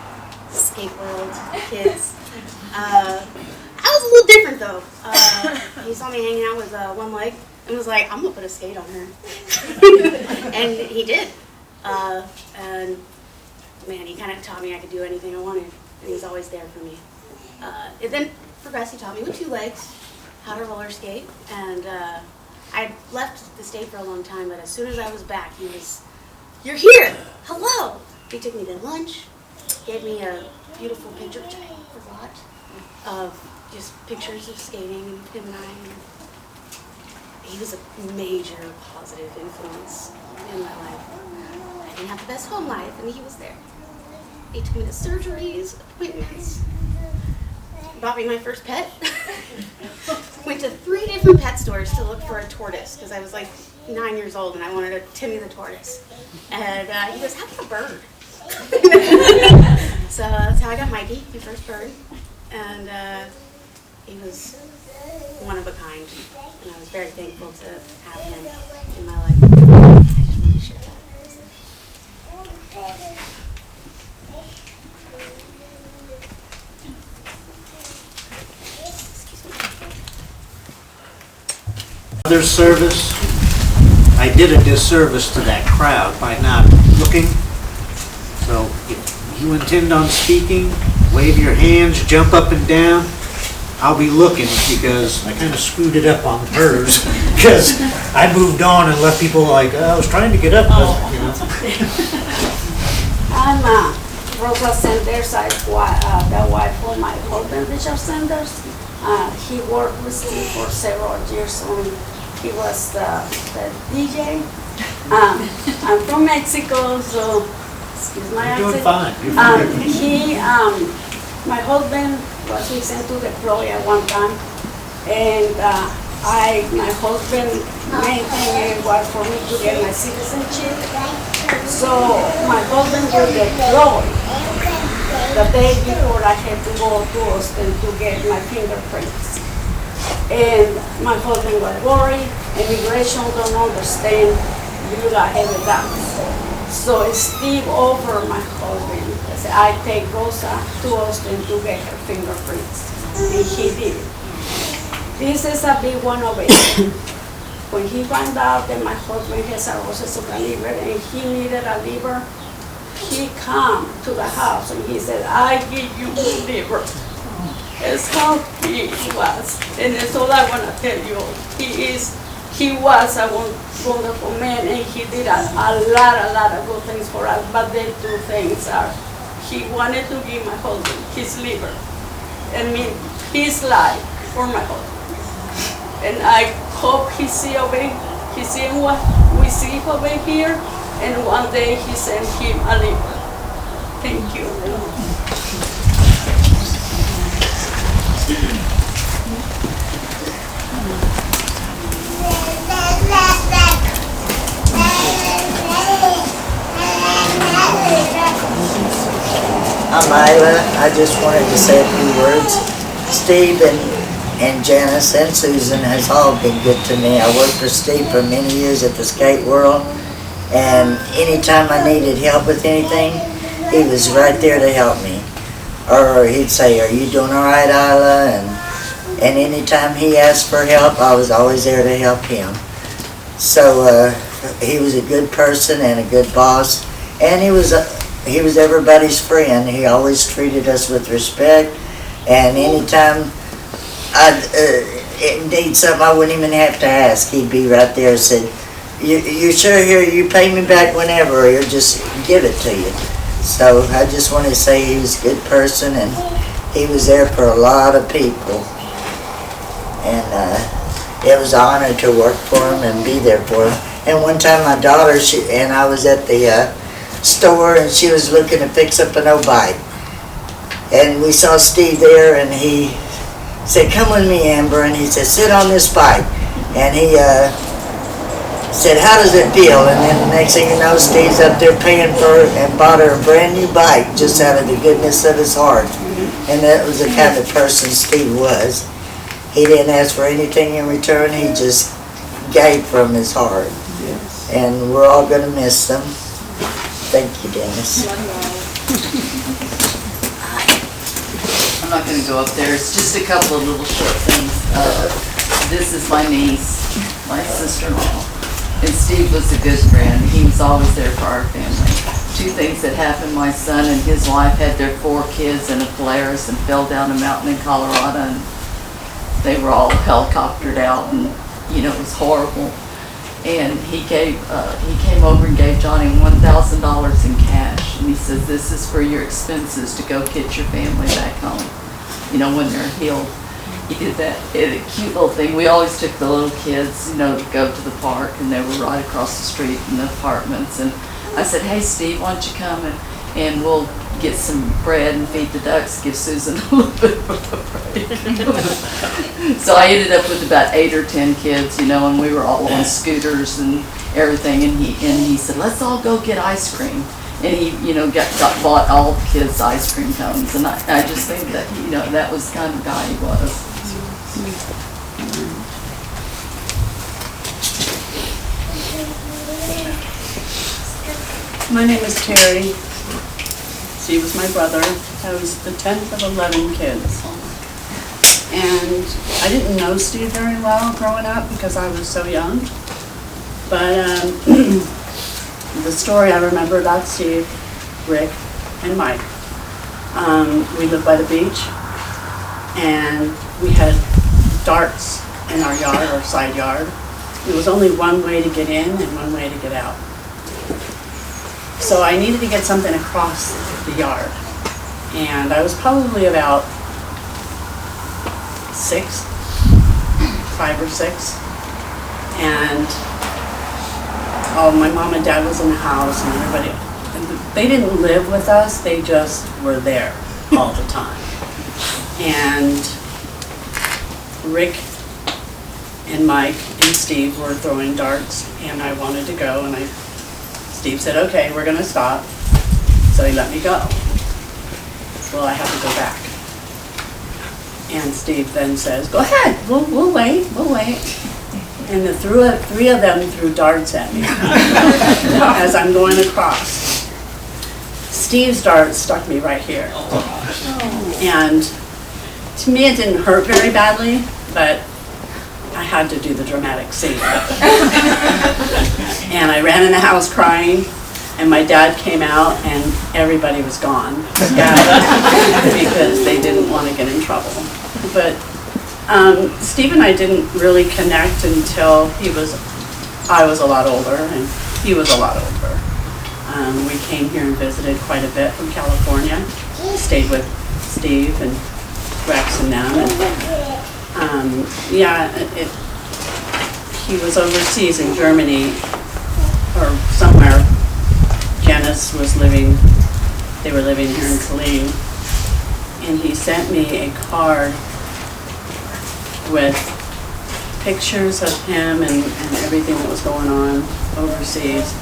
skate world kids. I was a little different though. He saw me hanging out with one leg and was like, I'm gonna put a skate on her. And he did. And man, he kind of taught me I could do anything I wanted. And he was always there for me. It then progressed. He taught me with two legs how to roller skate. And I left the state for a long time, but as soon as I was back, he was, "You're here! Hello!" He took me to lunch, gave me a beautiful picture, which I forgot, of just pictures of skating and him and I. He was a major positive influence in my life. I didn't have the best home life, and he was there. He took me to surgeries, appointments, bought me my first pet. Went to 3 different pet stores to look for a tortoise because I was like 9 years old and I wanted a Timmy the tortoise. And he goes, "How about a bird?" So that's how I got Mikey, my first bird. And he was one of a kind. And I was very thankful to have him in my life. I just wanted to share that.
Other service, I did a disservice to that crowd by not looking. So if you intend on speaking, wave your hands, jump up and down. I'll be looking because I kind of screwed it up on hers because I moved on and left people like, I was trying to get up, but, you know.
I'm Rosa Sanders, the wife of my husband, Richard Sanders. He worked with Steve for several years. He was the DJ. I'm from Mexico, so excuse my accent.
You're doing fine. You're fine.
My husband was recent to deploy at one time, and my husband main thing was for me to get my citizenship. So my husband will deploy the day before I had to go to Austin to get my fingerprints. And my husband was worried, immigration don't understand, you got evidence. So Steve offered my husband, I said, I take Rosa to Austin to get her fingerprints. And he did. This is a big one over here. When he found out that my husband has cirrhosis of the liver and he needed a liver, he came to the house and he said, I give you the liver. That's how he was. And that's all I want to tell you. He was a wonderful man and he did a lot of good things for us. But the two things are, he wanted to give my husband his liver. I mean, his life for my husband. And I hope he see what we see over here, and one day he sent him a liver. Thank you.
I'm Isla. I just wanted to say a few words. Steve and Janice and Susan has all been good to me. I worked for Steve for many years at the skate world, and anytime I needed help with anything, he was right there to help me. Or he'd say, "Are you doing all right, Isla?" And anytime he asked for help, I was always there to help him. So he was a good person and a good boss, and he was everybody's friend. He always treated us with respect, and anytime I'd need something I wouldn't even have to ask, he'd be right there and said, you sure here, you pay me back whenever, or he'll just give it to you. So I just want to say he was a good person, and he was there for a lot of people. And it was an honor to work for him and be there for him. And one time my daughter, I was at the store, and she was looking to fix up an old bike. And we saw Steve there, and he said, "Come with me, Amber." And he said, "Sit on this bike." And he said, "How does it feel?" And then the next thing you know, Steve's up there paying for it and bought her a brand new bike just out of the goodness of his heart. And that was the kind of person Steve was. He didn't ask for anything in return. He just gave from his heart. And we're all going to miss them. Thank you, Dennis.
I'm not going to go up there. It's just a couple of little short things. This is my niece, my sister-in-law. And Steve was a good friend. He was always there for our family. Two things that happened. My son and his wife had their 4 kids in a Polaris and fell down a mountain in Colorado. And they were all helicoptered out, and it was horrible. And he came over and gave Johnny $1,000 in cash, and he says, "This is for your expenses to go get your family back home, when they're healed." He did that. It a cute little thing. We always took the little kids, to go to the park, and they were right across the street in the apartments. And I said, "Hey, Steve, why don't you come and we'll get some bread and feed the ducks, give Susan a little bit of a break." So I ended up with about 8 or 10 kids, and we were all on scooters and everything. And he said, "Let's all go get ice cream." And he, bought all the kids ice cream cones. And I just think that, that was the kind of guy he was.
My name is Terry. Steve was my brother. I was the 10th of 11 kids. And I didn't know Steve very well growing up because I was so young. But the story I remember about Steve, Rick, and Mike. We lived by the beach, and we had darts in our yard, our side yard. There was only one way to get in and one way to get out. So I needed to get something across the yard. And I was probably about 5 or 6. And my mom and dad was in the house, and everybody, they didn't live with us, they just were there all the time. And Rick and Mike and Steve were throwing darts, and I wanted to go, and Steve said, "Okay, we're gonna stop." So he let me go. Well, I have to go back. And Steve then says, "Go ahead, we'll wait. And the 3 of them threw darts at me as I'm going across. Steve's dart stuck me right here. And to me, it didn't hurt very badly, but I had to do the dramatic scene. And I ran in the house crying, and my dad came out, and everybody was gone because they didn't want to get in trouble. But Steve and I didn't really connect until I was a lot older, and he was a lot older. We came here and visited quite a bit from California, stayed with Steve and Rex and them, and he was overseas in Germany or somewhere. Janice was they were living here in Killeen, and he sent me a card with pictures of him and everything that was going on overseas.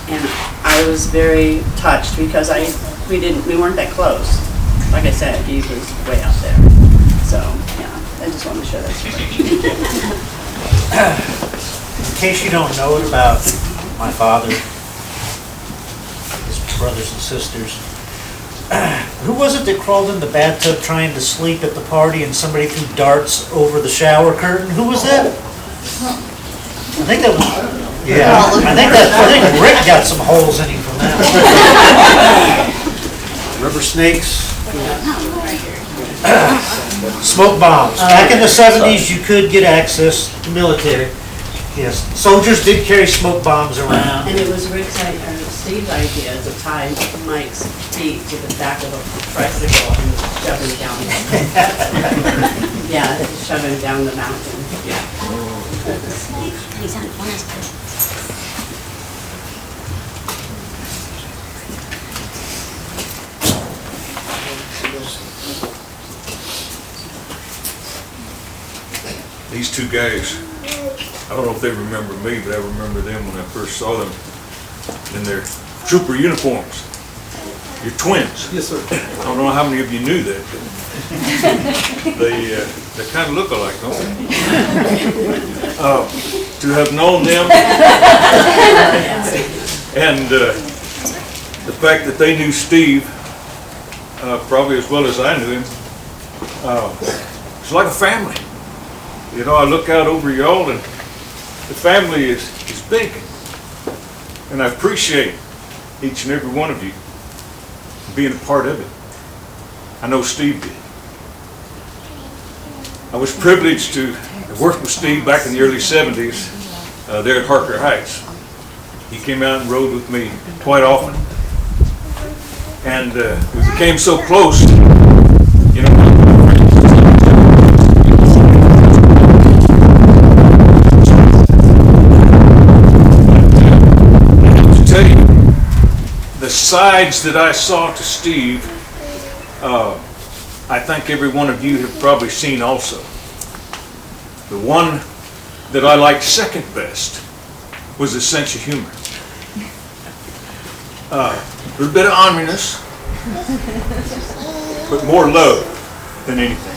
And I was very touched because we weren't that close. Like I said, he was way out there. So yeah, I just want to share that story.
In case you don't know it about my father, his brothers and sisters, who was it that crawled in the bathtub trying to sleep at the party and somebody threw darts over the shower curtain? Who was that? I think that was, I think Rick got some holes in him from that. Rubber snakes. Smoke bombs. Back in the 70s, you could get access to military. Yes, soldiers did carry smoke bombs around.
And it was Steve's idea to tie Mike's feet to the back of a tricycle and shove him down. Shove him down the mountain.
These two guys, I don't know if they remember me, but I remember them when I first saw them in their trooper uniforms. You're twins.
Yes, sir.
I don't know how many of you knew that, but they kind of look alike, don't they? To have known them and the fact that they knew Steve probably as well as I knew him, it's like a family. You know, I look out over y'all and the family is big. And I appreciate each and every one of you being a part of it. I know Steve did. I was privileged to have worked with Steve back in the early 70s there at Harker Heights. He came out and rode with me quite often. And we became so close, you know. The sides that I saw to Steve, I think every one of you have probably seen also. The one that I liked second best was his sense of humor. A little bit of orneriness, but more love than anything.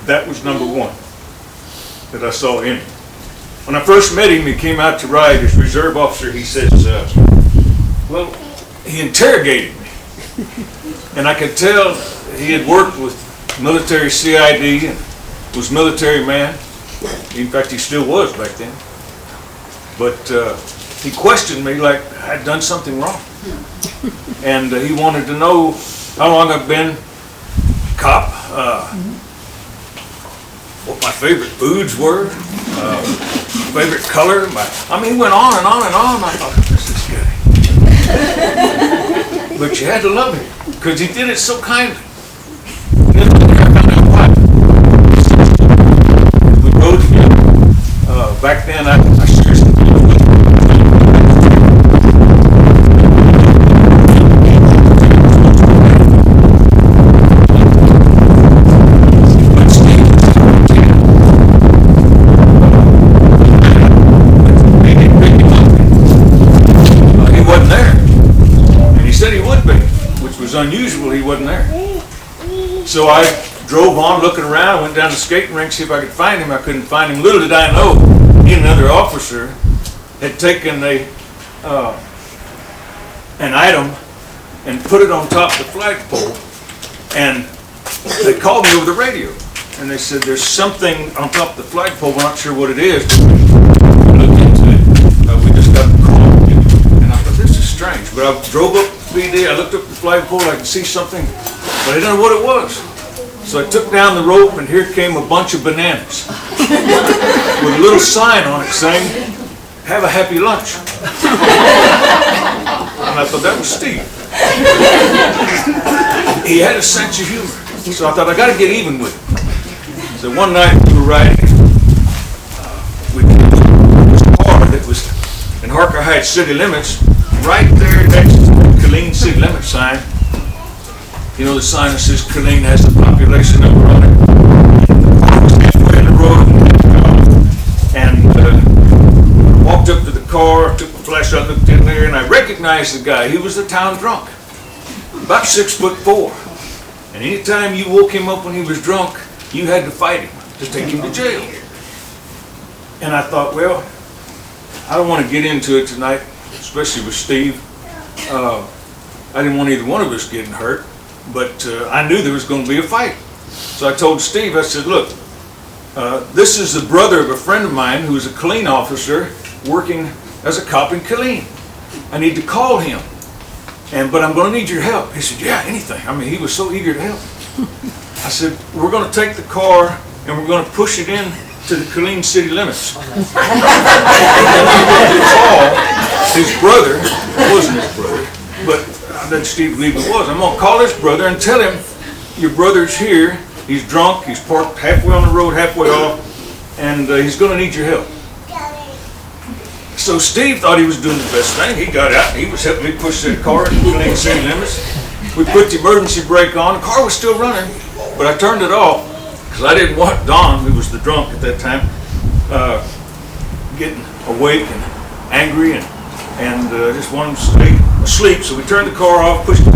That was number one that I saw in him. When I first met him, he came out to ride as reserve officer. He says, well, he interrogated me, and I could tell he had worked with military CID and was a military man. In fact, he still was back then. But he questioned me like I'd done something wrong. And he wanted to know how long I've been a cop, what my favorite foods were, favorite color. I mean, he went on and on and on. I thought, this is good. But you had to love him because he did it so kindly. We rode together. Back then, I seriously unusual he wasn't there. So I drove on looking around, went down to the skating rink, see if I could find him. I couldn't find him. Little did I know, he and another officer had taken an item and put it on top of the flagpole, and they called me over the radio and they said there's something on top of the flagpole, we're not sure what it is, but we looked into it. We just got the call, and I thought this is strange. But I drove up BD, I looked up the flagpole, I could see something, but I didn't know what it was. So I took down the rope, and here came a bunch of bananas with a little sign on it saying, "Have a happy lunch." And I thought that was Steve. He had a sense of humor, so I thought I got to get even with him. So one night we were riding with this car that was in Harker Heights city limits, right there next to the Killeen city limit sign. You know the sign that says Killeen has the population number on it. Halfway in the road, and walked up to the car, took the flashlight, looked in there, and I recognized the guy. He was the town drunk, about 6'4". And anytime you woke him up when he was drunk, you had to fight him to take him to jail. And I thought, well, I don't want to get into it tonight, especially with Steve. I didn't want either one of us getting hurt, but I knew there was going to be a fight. So I told Steve, I said, look, this is the brother of a friend of mine who is a Killeen officer working as a cop in Killeen. I need to call him, but I'm going to need your help. He said, yeah, anything. I mean, he was so eager to help. I said, we're going to take the car and we're going to push it in to the Killeen city limits. And call his brother, it wasn't his brother, but I bet Steve believed it was. I'm going to call his brother and tell him, your brother's here, he's drunk, he's parked halfway on the road, halfway off, and he's going to need your help. So Steve thought he was doing the best thing. He got out and he was helping me push that car into the lane city limits. We put the emergency brake on. The car was still running, but I turned it off because I didn't want Don, who was the drunk at that time, getting awake and angry and just wanted him to stay asleep. So we turned the car off, pushed it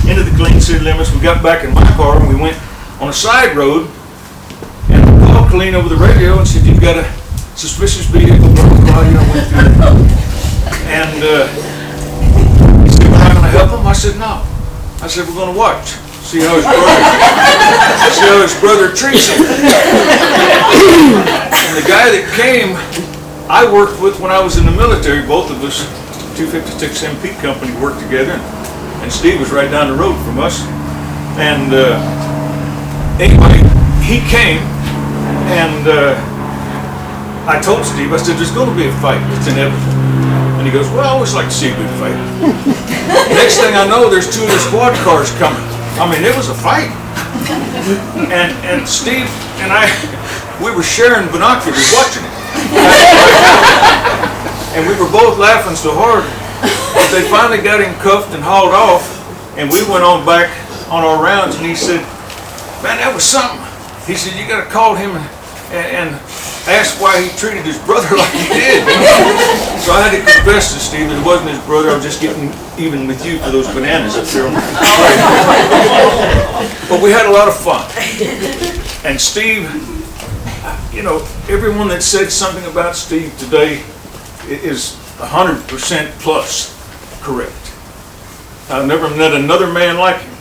into the clean city limits. We got back in my car and we went on a side road, and I called Colleen over the radio and said, "You've got a suspicious vehicle." Went through it. And he said, "We're not going to help him?" I said, "No." I said, "We're going to watch. See how his brother treats him." And the guy that came, I worked with when I was in the military. Both of us, 256 MP company, worked together. And Steve was right down the road from us. And anyway, he came, and I told Steve, I said, "There's going to be a fight. It's inevitable." And he goes, "Well, I always like to see a good fight." Next thing I know, there's 2 of the squad cars coming. I mean, it was a fight. And Steve and I, we were sharing binoculars watching it. And we were both laughing so hard that they finally got him cuffed and hauled off. And we went on back on our rounds, and he said, "Man, that was something." He said, "You got to call him and ask why he treated his brother like he did." So I had to confess to Steve that it wasn't his brother. I was just getting even with you for those bananas up there on the But we had a lot of fun. And Steve, you know, everyone that said something about Steve today is 100% plus correct. I've never met another man like him.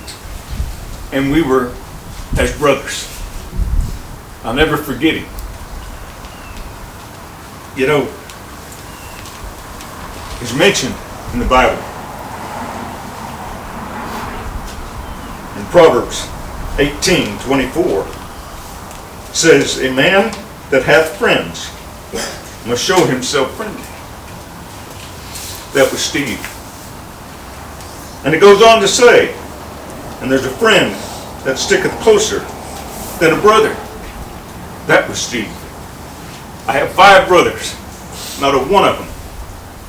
And we were as brothers. I'll never forget him. You know, he's mentioned in the Bible. In Proverbs 18:24 says, "A man that hath friends must show himself friendly." That was Steve. And it goes on to say, "And there's a friend that sticketh closer than a brother." That was Steve. I have 5 brothers. Not a one of them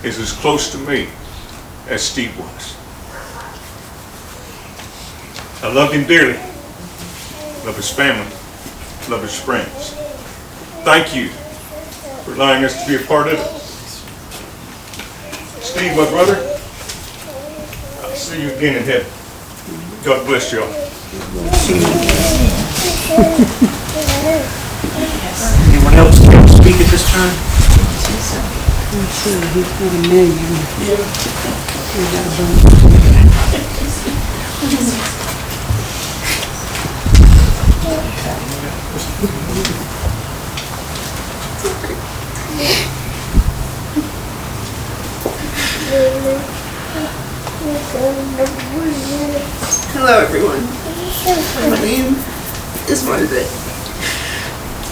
is as close to me as Steve was. I loved him dearly. Love his family. Love his friends. Thank you for allowing us to be a part of it. Steve, my brother, I'll see you again in heaven. God bless y'all.
Anyone else care to speak at this time?
Hello everyone, my name is Margaret,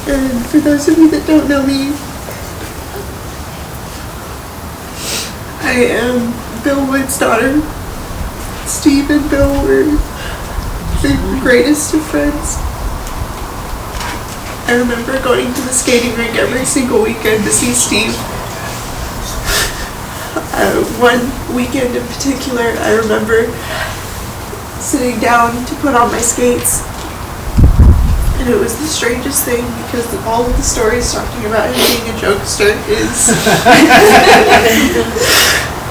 and for those of you that don't know me, I am Bill Wood's daughter. Steve and Bill were the greatest of friends. I remember going to the skating rink every single weekend to see Steve. One weekend in particular, I remember sitting down to put on my skates, and it was the strangest thing because all of the stories talking about him being a jokester is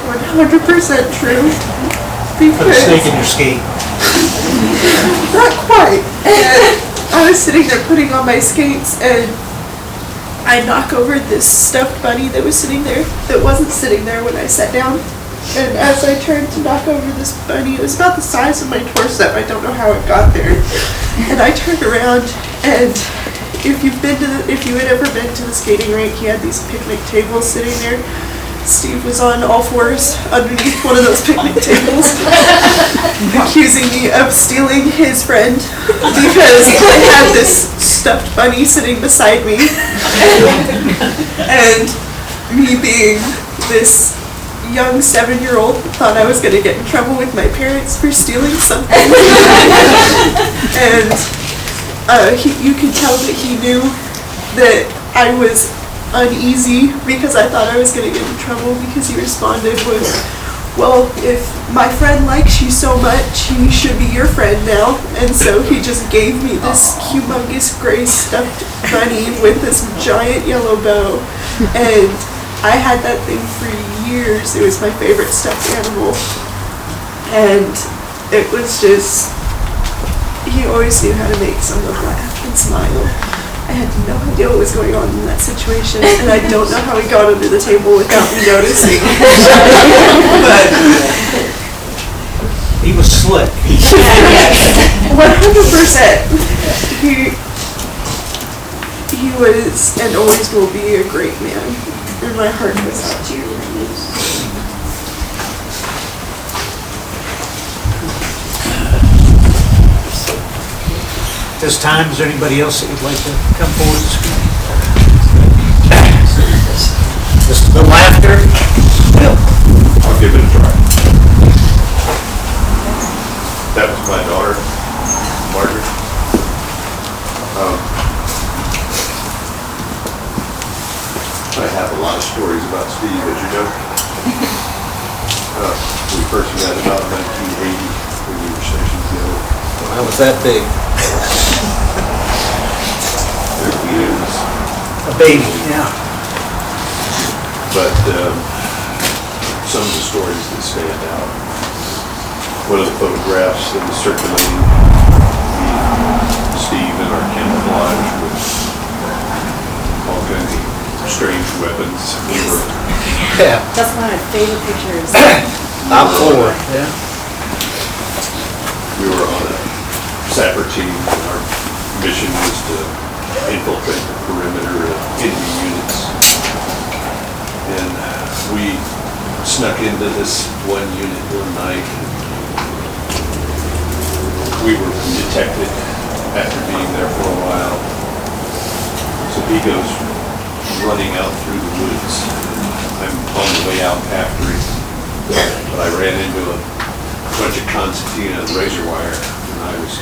100% true.
Put a snake in your skate.
Not quite. And I was sitting there putting on my skates, and I knock over this stuffed bunny that was sitting there, that wasn't sitting there when I sat down. And as I turned to knock over this bunny, it was about the size of my torso. I don't know how it got there. And I turned around, and if you had ever been to the skating rink, he had these picnic tables sitting there. Steve was on all fours underneath one of those picnic tables, accusing me of stealing his friend because I had this stuffed bunny sitting beside me, and me being this young 7-year-old thought I was going to get in trouble with my parents for stealing something. And you could tell that he knew that I was uneasy because I thought I was going to get in trouble because he responded with, well, if my friend likes you so much, he should be your friend now. And so he just gave me this humongous gray stuffed bunny with this giant yellow bow. And I had that thing for years. It was my favorite stuffed animal. And it was just, he always knew how to make someone laugh and smile. I had no idea what was going on in that situation, and I don't know how he got under the table without me noticing. But
He was slick.
100%. He was and always will be a great man, and my heart goes out to you.
This time, is there anybody else that would like to come forward and speak? Just the laughter.
I'll give it a try. That was my daughter, Margaret. I have a lot of stories about Steve, as you know. We first met about 1980 when we were stationed together.
I was that big.
There he is.
A baby, yeah.
But some of the stories that stand out. One of the photographs that was circulating, Steve in our camouflage with all kinds of strange weapons.
Yeah.
That's one of my favorite pictures.
I'm forward, yeah.
We were on a sapper team, and our mission was to infiltrate the perimeter of enemy units. And we snuck into this one unit one night. We were detected after being there for a while. So he goes running out through the woods. I'm on the way out after him. But I ran into a bunch of concertina and razor wire, and I was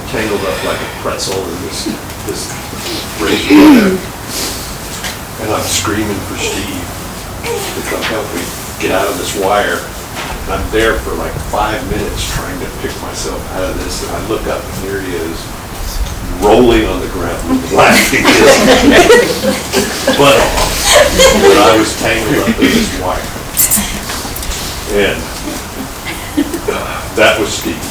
tangled up like a pretzel in this razor wire. And I'm screaming for Steve to come help me get out of this wire. And I'm there for like 5 minutes trying to pick myself out of this, and I look up and here he is, rolling on the ground, laughing his butt off when I was tangled up in this wire. And that was Steve.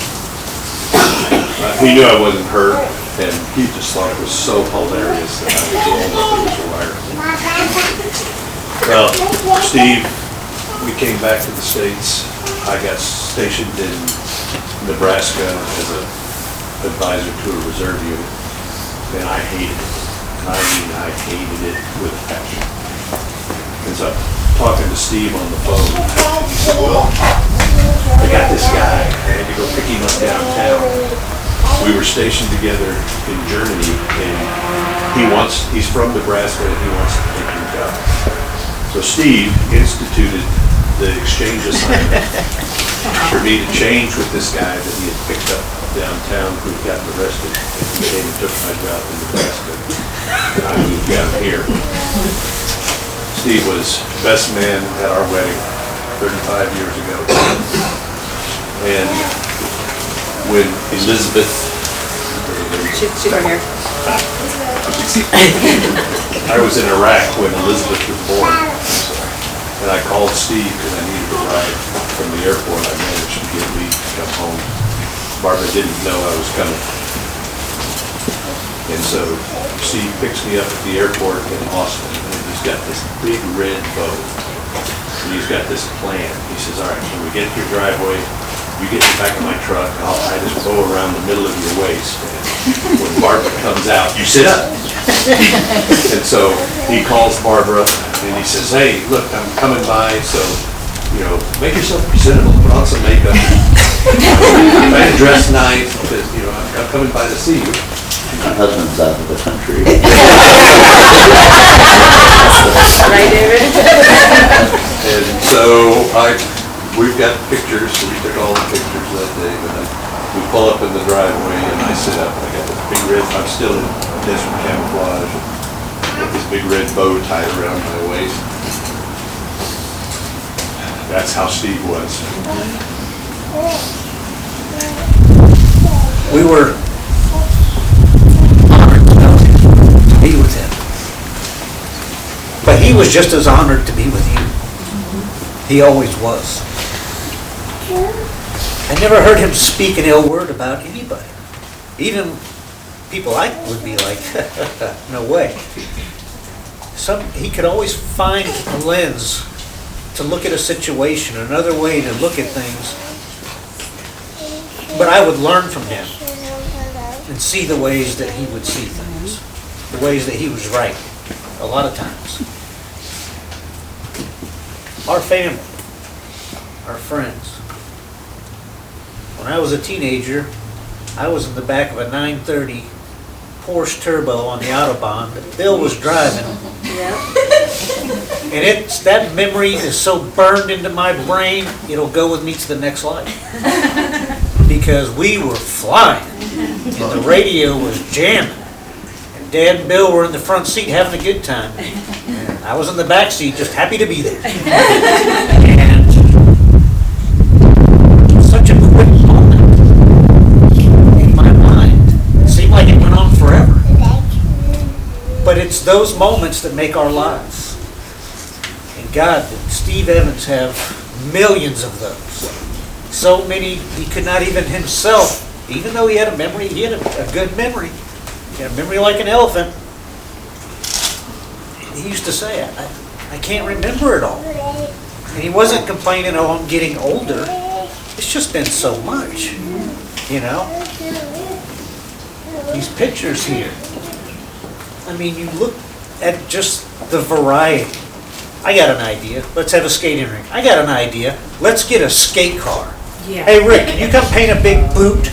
He knew I wasn't hurt, and he just thought it was so hilarious that I was rolled up in this wire. Well, Steve, we came back to the States. I got stationed in Nebraska as an advisor to a reserve unit, and I hated it. I mean, I hated it with a passion. And so, talking to Steve on the phone, he said, well, I got this guy. I had to go pick him up downtown. We were stationed together in Germany, and he's from Nebraska, and he wants to take your job. So Steve instituted the exchange assignment for me to change with this guy that he had picked up downtown who had gotten arrested, and he came and took my job in Nebraska, and I moved down here. Steve was best man at our wedding 35 years ago. And when Elizabeth...
She's right here.
I was in Iraq when Elizabeth was born. And I called Steve because I needed a ride from the airport. I managed to get leave to come home. Barbara didn't know I was coming. And so Steve picks me up at the airport in Austin, and he's got this big red bow. And he's got this plan. He says, all right, when we get to your driveway, you get in the back of my truck, I'll tie this bow around the middle of your waist. And when Barbara comes out, you sit up. And so he calls Barbara, and he says, hey, look, I'm coming by, so, you know, make yourself presentable, put on some makeup. Try to dress nice, because, you know, I'm coming by to see you.
My husband's out of the country.
Right, David?
And so we've got pictures, so we took all the pictures that day, but we pull up in the driveway and I sit up and I got this big red, I'm still in desert camouflage, with big red bow tied around my waist. That's how Steve was.
We were honored to be with him. But he was just as honored to be with you. He always was. I never heard him speak an ill word about anybody. Even people I would be like, no way. He could always find a lens to look at a situation, another way to look at things. But I would learn from him and see the ways that he would see things, the ways that he was right, a lot of times. Our family, our friends. When I was a teenager, I was in the back of a 930 Porsche Turbo on the Autobahn that Bill was driving. And that memory is so burned into my brain, it'll go with me to the next life. Because we were flying, and the radio was jamming, and Dad and Bill were in the front seat having a good time. And I was in the back seat just happy to be there. And such a quick moment in my mind. It seemed like it went on forever. But it's those moments that make our lives. And God, did Steve Evans have millions of those. So many he could not even himself, even though he had a memory, he had a good memory. He had a memory like an elephant. He used to say, I can't remember it all. And he wasn't complaining, oh, I'm getting older. It's just been so much, you know? These pictures here. I mean, you look at just the variety. I got an idea. Let's have a skating rink. I got an idea. Let's get a skate car.
Yeah.
Hey, Rick, can you come paint a big boot?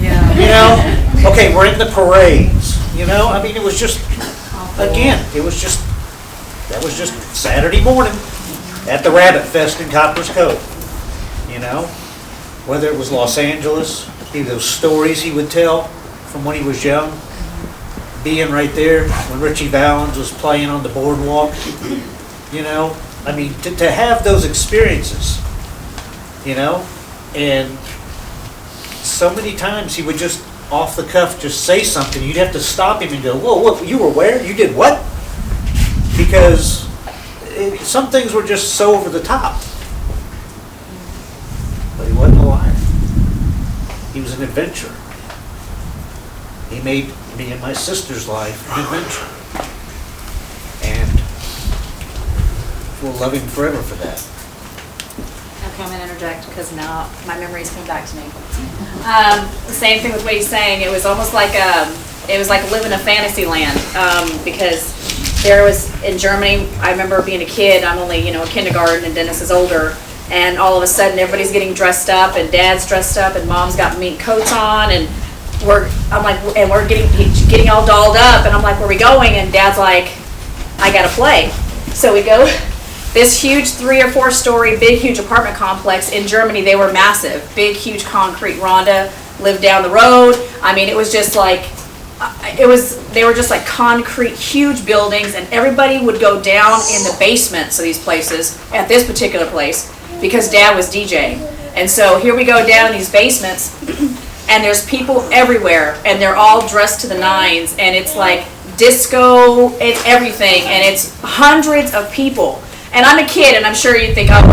Yeah.
You know? Okay, we're in the parades. You know? I mean, it was just, again, that was just Saturday morning at the Rabbit Fest in Copper's Cove. You know? Whether it was Los Angeles, maybe those stories he would tell from when he was young, being right there when Richie Valens was playing on the boardwalk. You know? I mean, to have those experiences, you know? And so many times he would just, off the cuff, just say something. You'd have to stop him and go, whoa, what, you were where? You did what? Because some things were just so over the top. But he wasn't a liar. He was an adventurer. He made me and my sister's life an adventure. And we'll love him forever for that.
Okay, I'm going to interject because now my memories come back to me. The same thing with what he's saying. It was almost like living a fantasy land because there was in Germany. I remember being a kid. I'm only kindergarten, and Dennis is older. And all of a sudden, everybody's getting dressed up, and Dad's dressed up, and Mom's got mink coats on, and we're getting all dolled up, and I'm like, where are we going? And Dad's like, I gotta play. So we go. This huge 3 or 4 story, big, huge apartment complex in Germany. They were massive, big, huge concrete. Rhonda lived down the road. I mean, it was just like, they were just like concrete, huge buildings, and everybody would go down in the basements of these places, at this particular place, because Dad was DJing. And so here we go down in these basements, and there's people everywhere, and they're all dressed to the nines, and it's like disco, it's everything, and it's hundreds of people. And I'm a kid, and I'm sure you'd think, oh,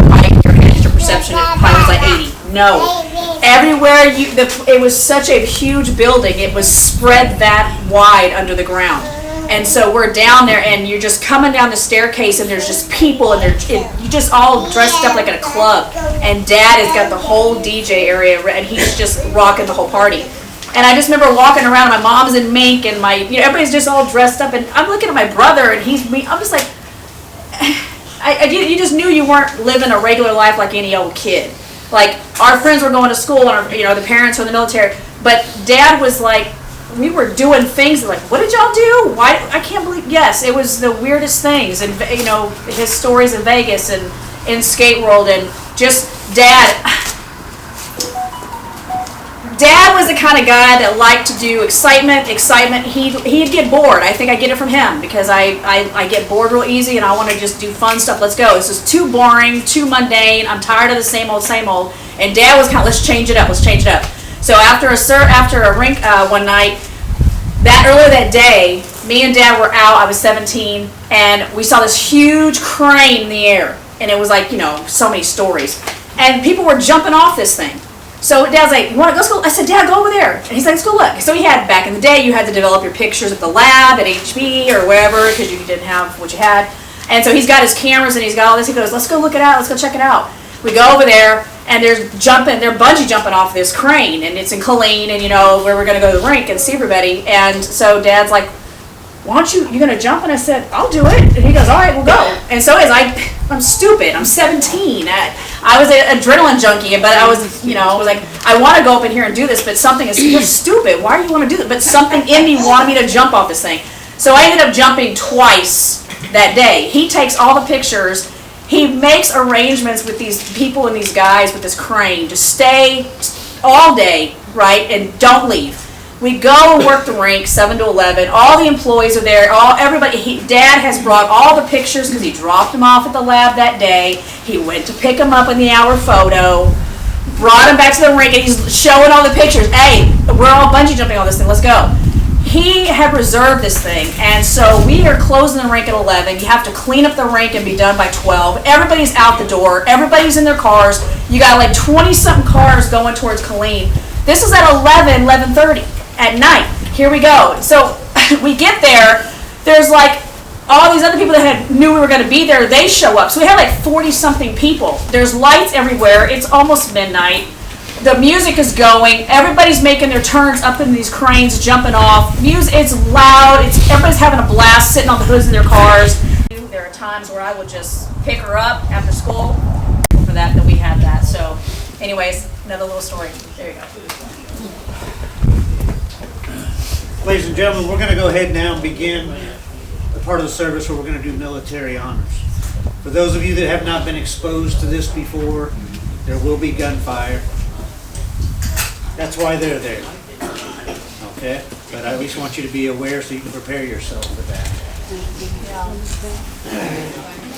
your perception probably was like 80. No. Everywhere, it was such a huge building. It was spread that wide under the ground. And so we're down there, and you're just coming down the staircase, and there's just people, and you just all dressed up like at a club. And Dad has got the whole DJ area, and he's just rocking the whole party. And I just remember walking around, my mom's in mink, and everybody's just all dressed up, and I'm looking at my brother, and I'm just like, you just knew you weren't living a regular life like any old kid. Like, our friends were going to school, and the parents were in the military, but Dad was like, we were doing things like, what did y'all do? Why? I can't believe. Yes, it was the weirdest things, and his stories in Vegas and in Skate World, and just Dad.
Dad was the kind of guy that liked to do excitement. He'd get bored. I think I get it from him because I get bored real easy and I want to just do fun stuff. Let's go. This is too boring, too mundane. I'm tired of the same old, same old. And Dad was kind of, let's change it up. So after a rink one night, earlier that day, me and Dad were out. I was 17, and we saw this huge crane in the air, and it was like, so many stories, and people were jumping off this thing. So Dad's like, "You want to go school?" I said, "Dad, go over there." And he's like, "Let's go look." So he had, back in the day, you had to develop your pictures at the lab at HB or wherever because you didn't have what you had. And so he's got his cameras and he's got all this. He goes, "Let's go look it out. Let's go check it out." We go over there, and they're bungee jumping off this crane, and it's in Colleen, and where we're gonna go to the rink and see everybody. And so Dad's like, "Why don't you gonna jump?" And I said, "I'll do it." And he goes, "All right, we'll go." And so I'm stupid. I'm 17. I was an adrenaline junkie, but I was like, I want to go up in here and do this, but something is, you're stupid. Why do you want to do that? But something in me wanted me to jump off this thing. So I ended up jumping twice that day. He takes all the pictures. He makes arrangements with these people and these guys with this crane to stay all day, right, and don't leave. We go and work the rink 7 to 11. All the employees are there. Everybody. Dad has brought all the pictures because he dropped them off at the lab that day. He went to pick them up in the hour photo. Brought them back to the rink, and he's showing all the pictures. Hey, we're all bungee jumping on this thing. Let's go. He had reserved this thing, and so we are closing the rink at 11. You have to clean up the rink and be done by 12. Everybody's out the door. Everybody's in their cars. You got like 20-something cars going towards Colleen. This is at 11:30 at night. Here we go. So we get there. There's like all these other people that knew we were going to be there. They show up. So we had like 40-something people. There's lights everywhere. It's almost midnight. The music is going. Everybody's making their turns up in these cranes, jumping off. It's loud. Everybody's having a blast, sitting on the hoods of their cars. There are times where I would just pick her up after school. For that we had that. So, anyways, another little story. There you go.
Ladies and gentlemen, we're going to go ahead now and begin the part of the service where we're going to do military honors. For those of you that have not been exposed to this before, there will be gunfire. That's why they're there. Okay? But I at least want you to be aware so you can prepare yourself for that.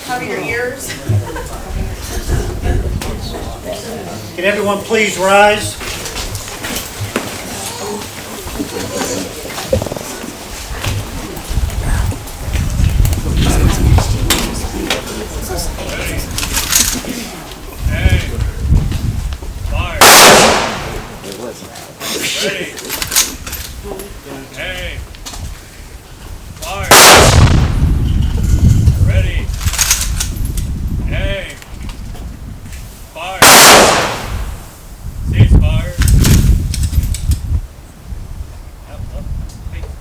Cover your ears.
Can everyone please rise?
Ready. Hey. Fire. Ready. Hey. Fire. Cease fire. Up. Hey.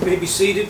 You may be seated.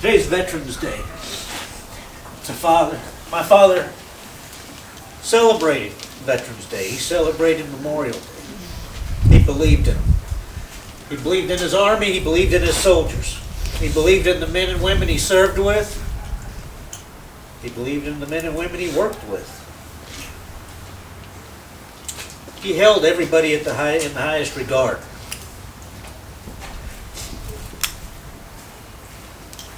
Today's Veterans Day. My father celebrated Veterans Day. He celebrated Memorial Day. He believed in them. He believed in his army. He believed in his soldiers. He believed in the men and women he served with. He believed in the men and women he worked with. He held everybody in the highest regard.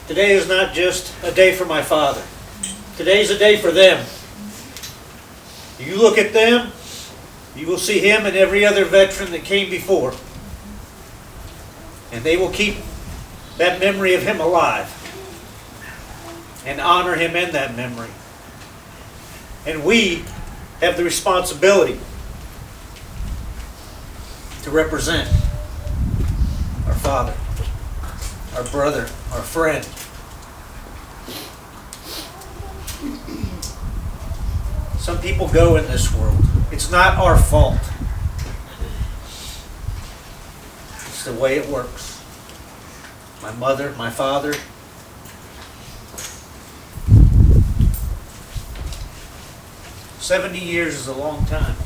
Today is not just a day for my father. Today's a day for them. You look at them, you will see him and every other veteran that came before. And they will keep that memory of him alive and honor him in that memory. And we have the responsibility to represent our father, our brother, our friend. Some people go in this world. It's not our fault. It's the way it works. My mother, my father. "70 years is a long time.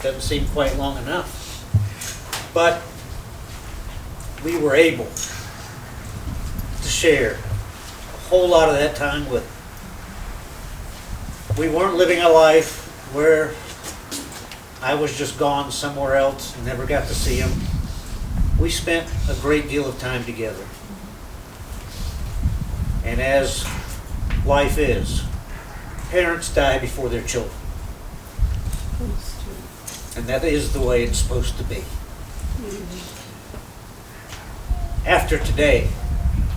Doesn't seem quite long enough. But we were able to share a whole lot of that time with them. We weren't living a life where I was just gone somewhere else and never got to see them. We spent a great deal of time together. And as life is, parents die before their children. And that is the way it's supposed to be. After today,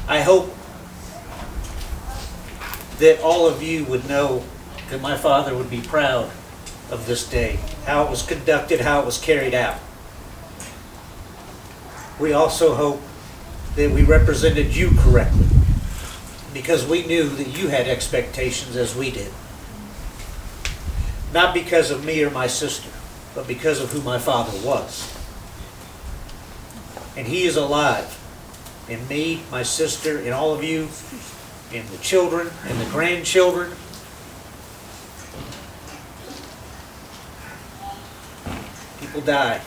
I hope that all of you would know that my father would be proud of this day, how it was conducted, how it was carried out. We also hope that we represented you correctly, because we knew that you had expectations as we did. Not because of me or my sister, but because of who my father was. And he is alive in me, my sister, in all of you, in the children, in the grandchildren. People die,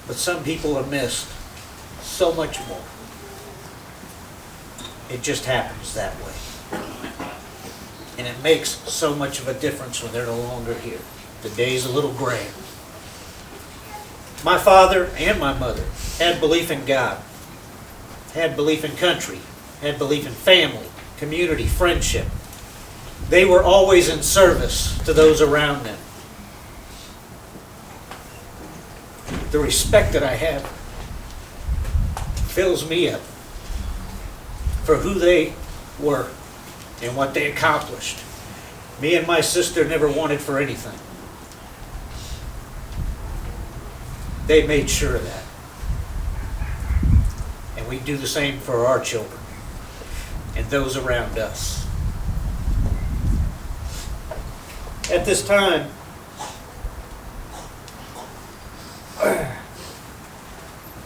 but some people are missed so much more. It just happens that way. And it makes so much of a difference when they're no longer here. The day's a little gray. My father and my mother had belief in God, had belief in country, had belief in family, community, friendship. They were always in service to those around them. The respect that I have fills me up for who they were and what they accomplished. Me and my sister never wanted for anything. They made sure of that. And we do the same for our children and those around us. At this time,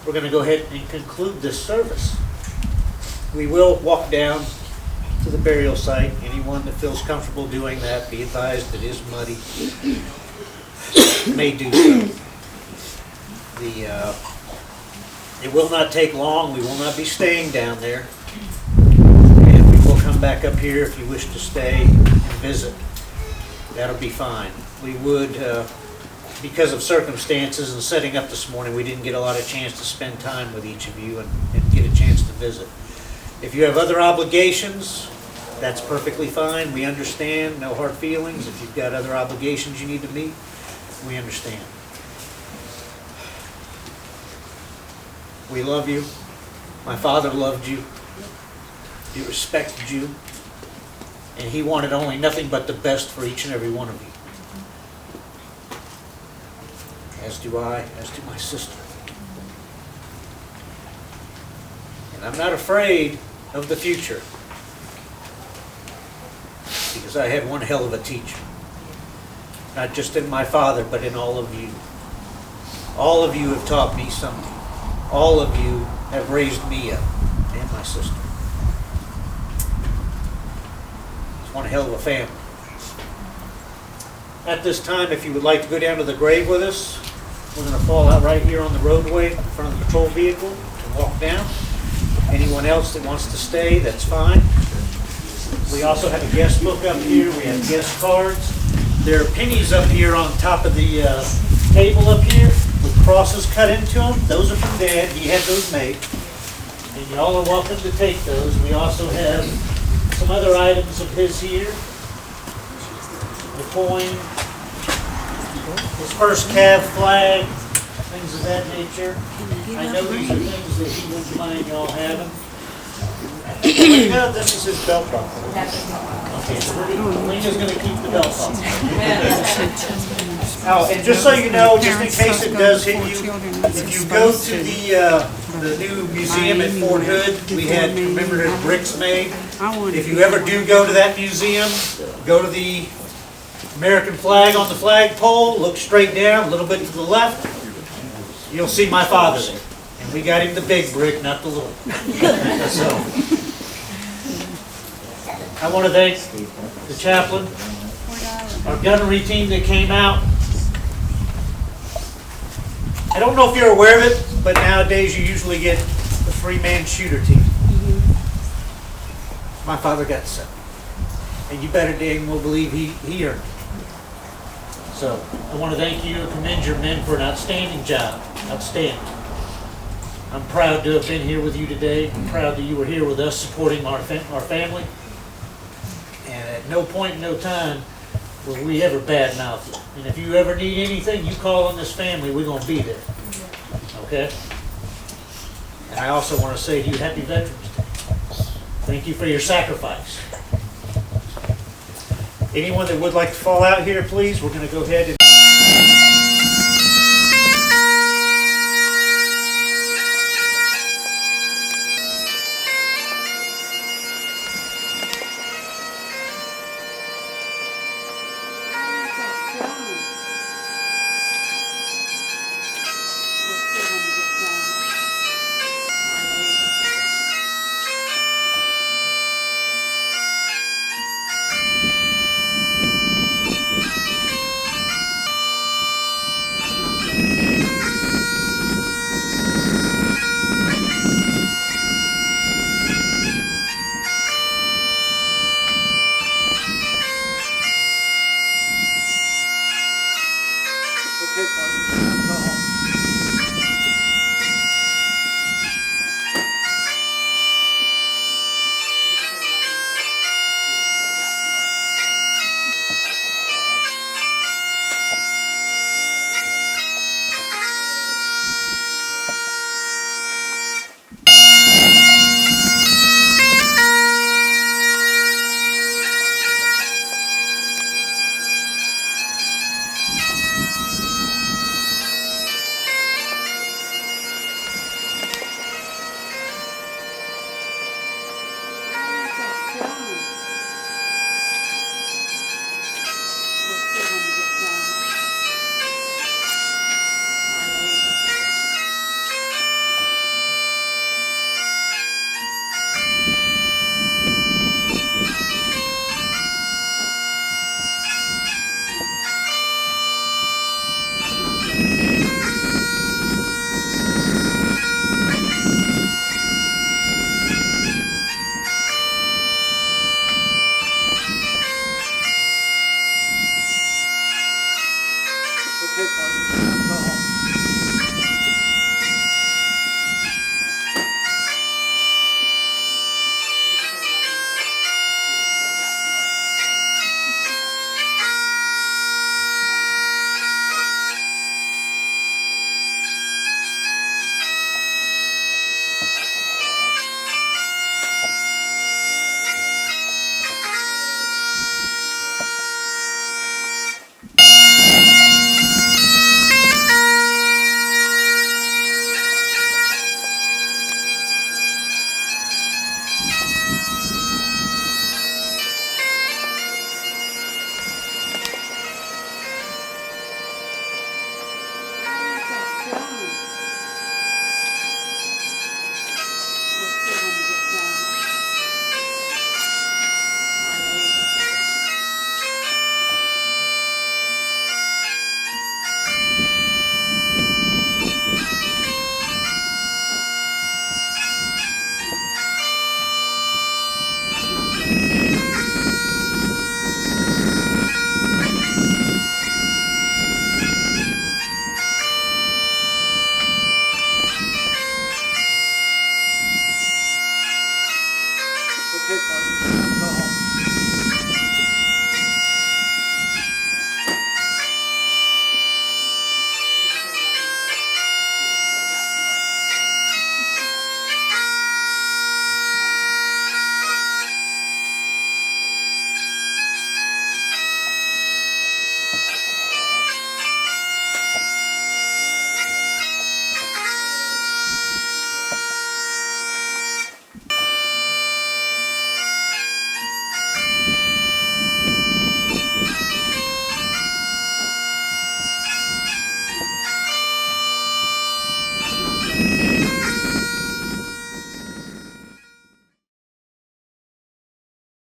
we're going to go ahead and conclude this service. We will walk down to the burial site. Anyone that feels comfortable doing that, be advised it is muddy, may do so. It will not take long. We will not be staying down there. And we will come back up here if you wish to stay and visit. That'll be fine. We would, because of circumstances and setting up this morning, we didn't get a lot of chance to spend time with each of you and get a chance to visit. If you have other obligations, that's perfectly fine. We understand. No hard feelings. If you've got other obligations you need to meet, we understand. We love you. My father loved you. He respected you. And he wanted only nothing but the best for each and every one of you. As do I, as do my sister. And I'm not afraid of the future, because I had one hell of a teacher. Not just in my father, but in all of you. All of you have taught me something. All of you have raised me up, and my sister. It's one hell of a family. At this time, if you would like to go down to the grave with us, we're going to fall out right here on the roadway in front of the patrol vehicle and walk down. Anyone else that wants to stay, that's fine. We also have a guest book up here. We have guest cards. There are pennies up here on top of the table up here with crosses cut into them. Those are from Dad. He had those made. And y'all are welcome to take those. We also have some other items of his here. The coin, his first Cav flag, things of that nature. I know these are things that he wouldn't mind y'all having. You know, this is his belt buckle. Okay, so Lena's going to keep the belt buckle. Oh, and just so you know, just in case it does hit you, if you go to the new museum at Fort Hood, we had commemorative bricks made. If you ever do go to that museum, go to the American flag on the flagpole, look straight down, a little bit to the left, you'll see my father there. And we got him the big brick, not the little. So, I want to thank the chaplain, our gunnery team that came out. I don't know if you're aware of it, but nowadays you usually get a three-man shooter team. My father got 7. And you better dang well believe he earned it. So, I want to thank you and commend your men for an outstanding job. Outstanding. I'm proud to have been here with you today. I'm proud that you were here with us supporting our family. And at no point in no time will we ever badmouth you. And if you ever need anything, you call on this family, we're going to be there. Okay? And I also want to say to you, Happy Veterans Day. Thank you for your sacrifice. Anyone that would like to fall out here, please, we're going to go ahead and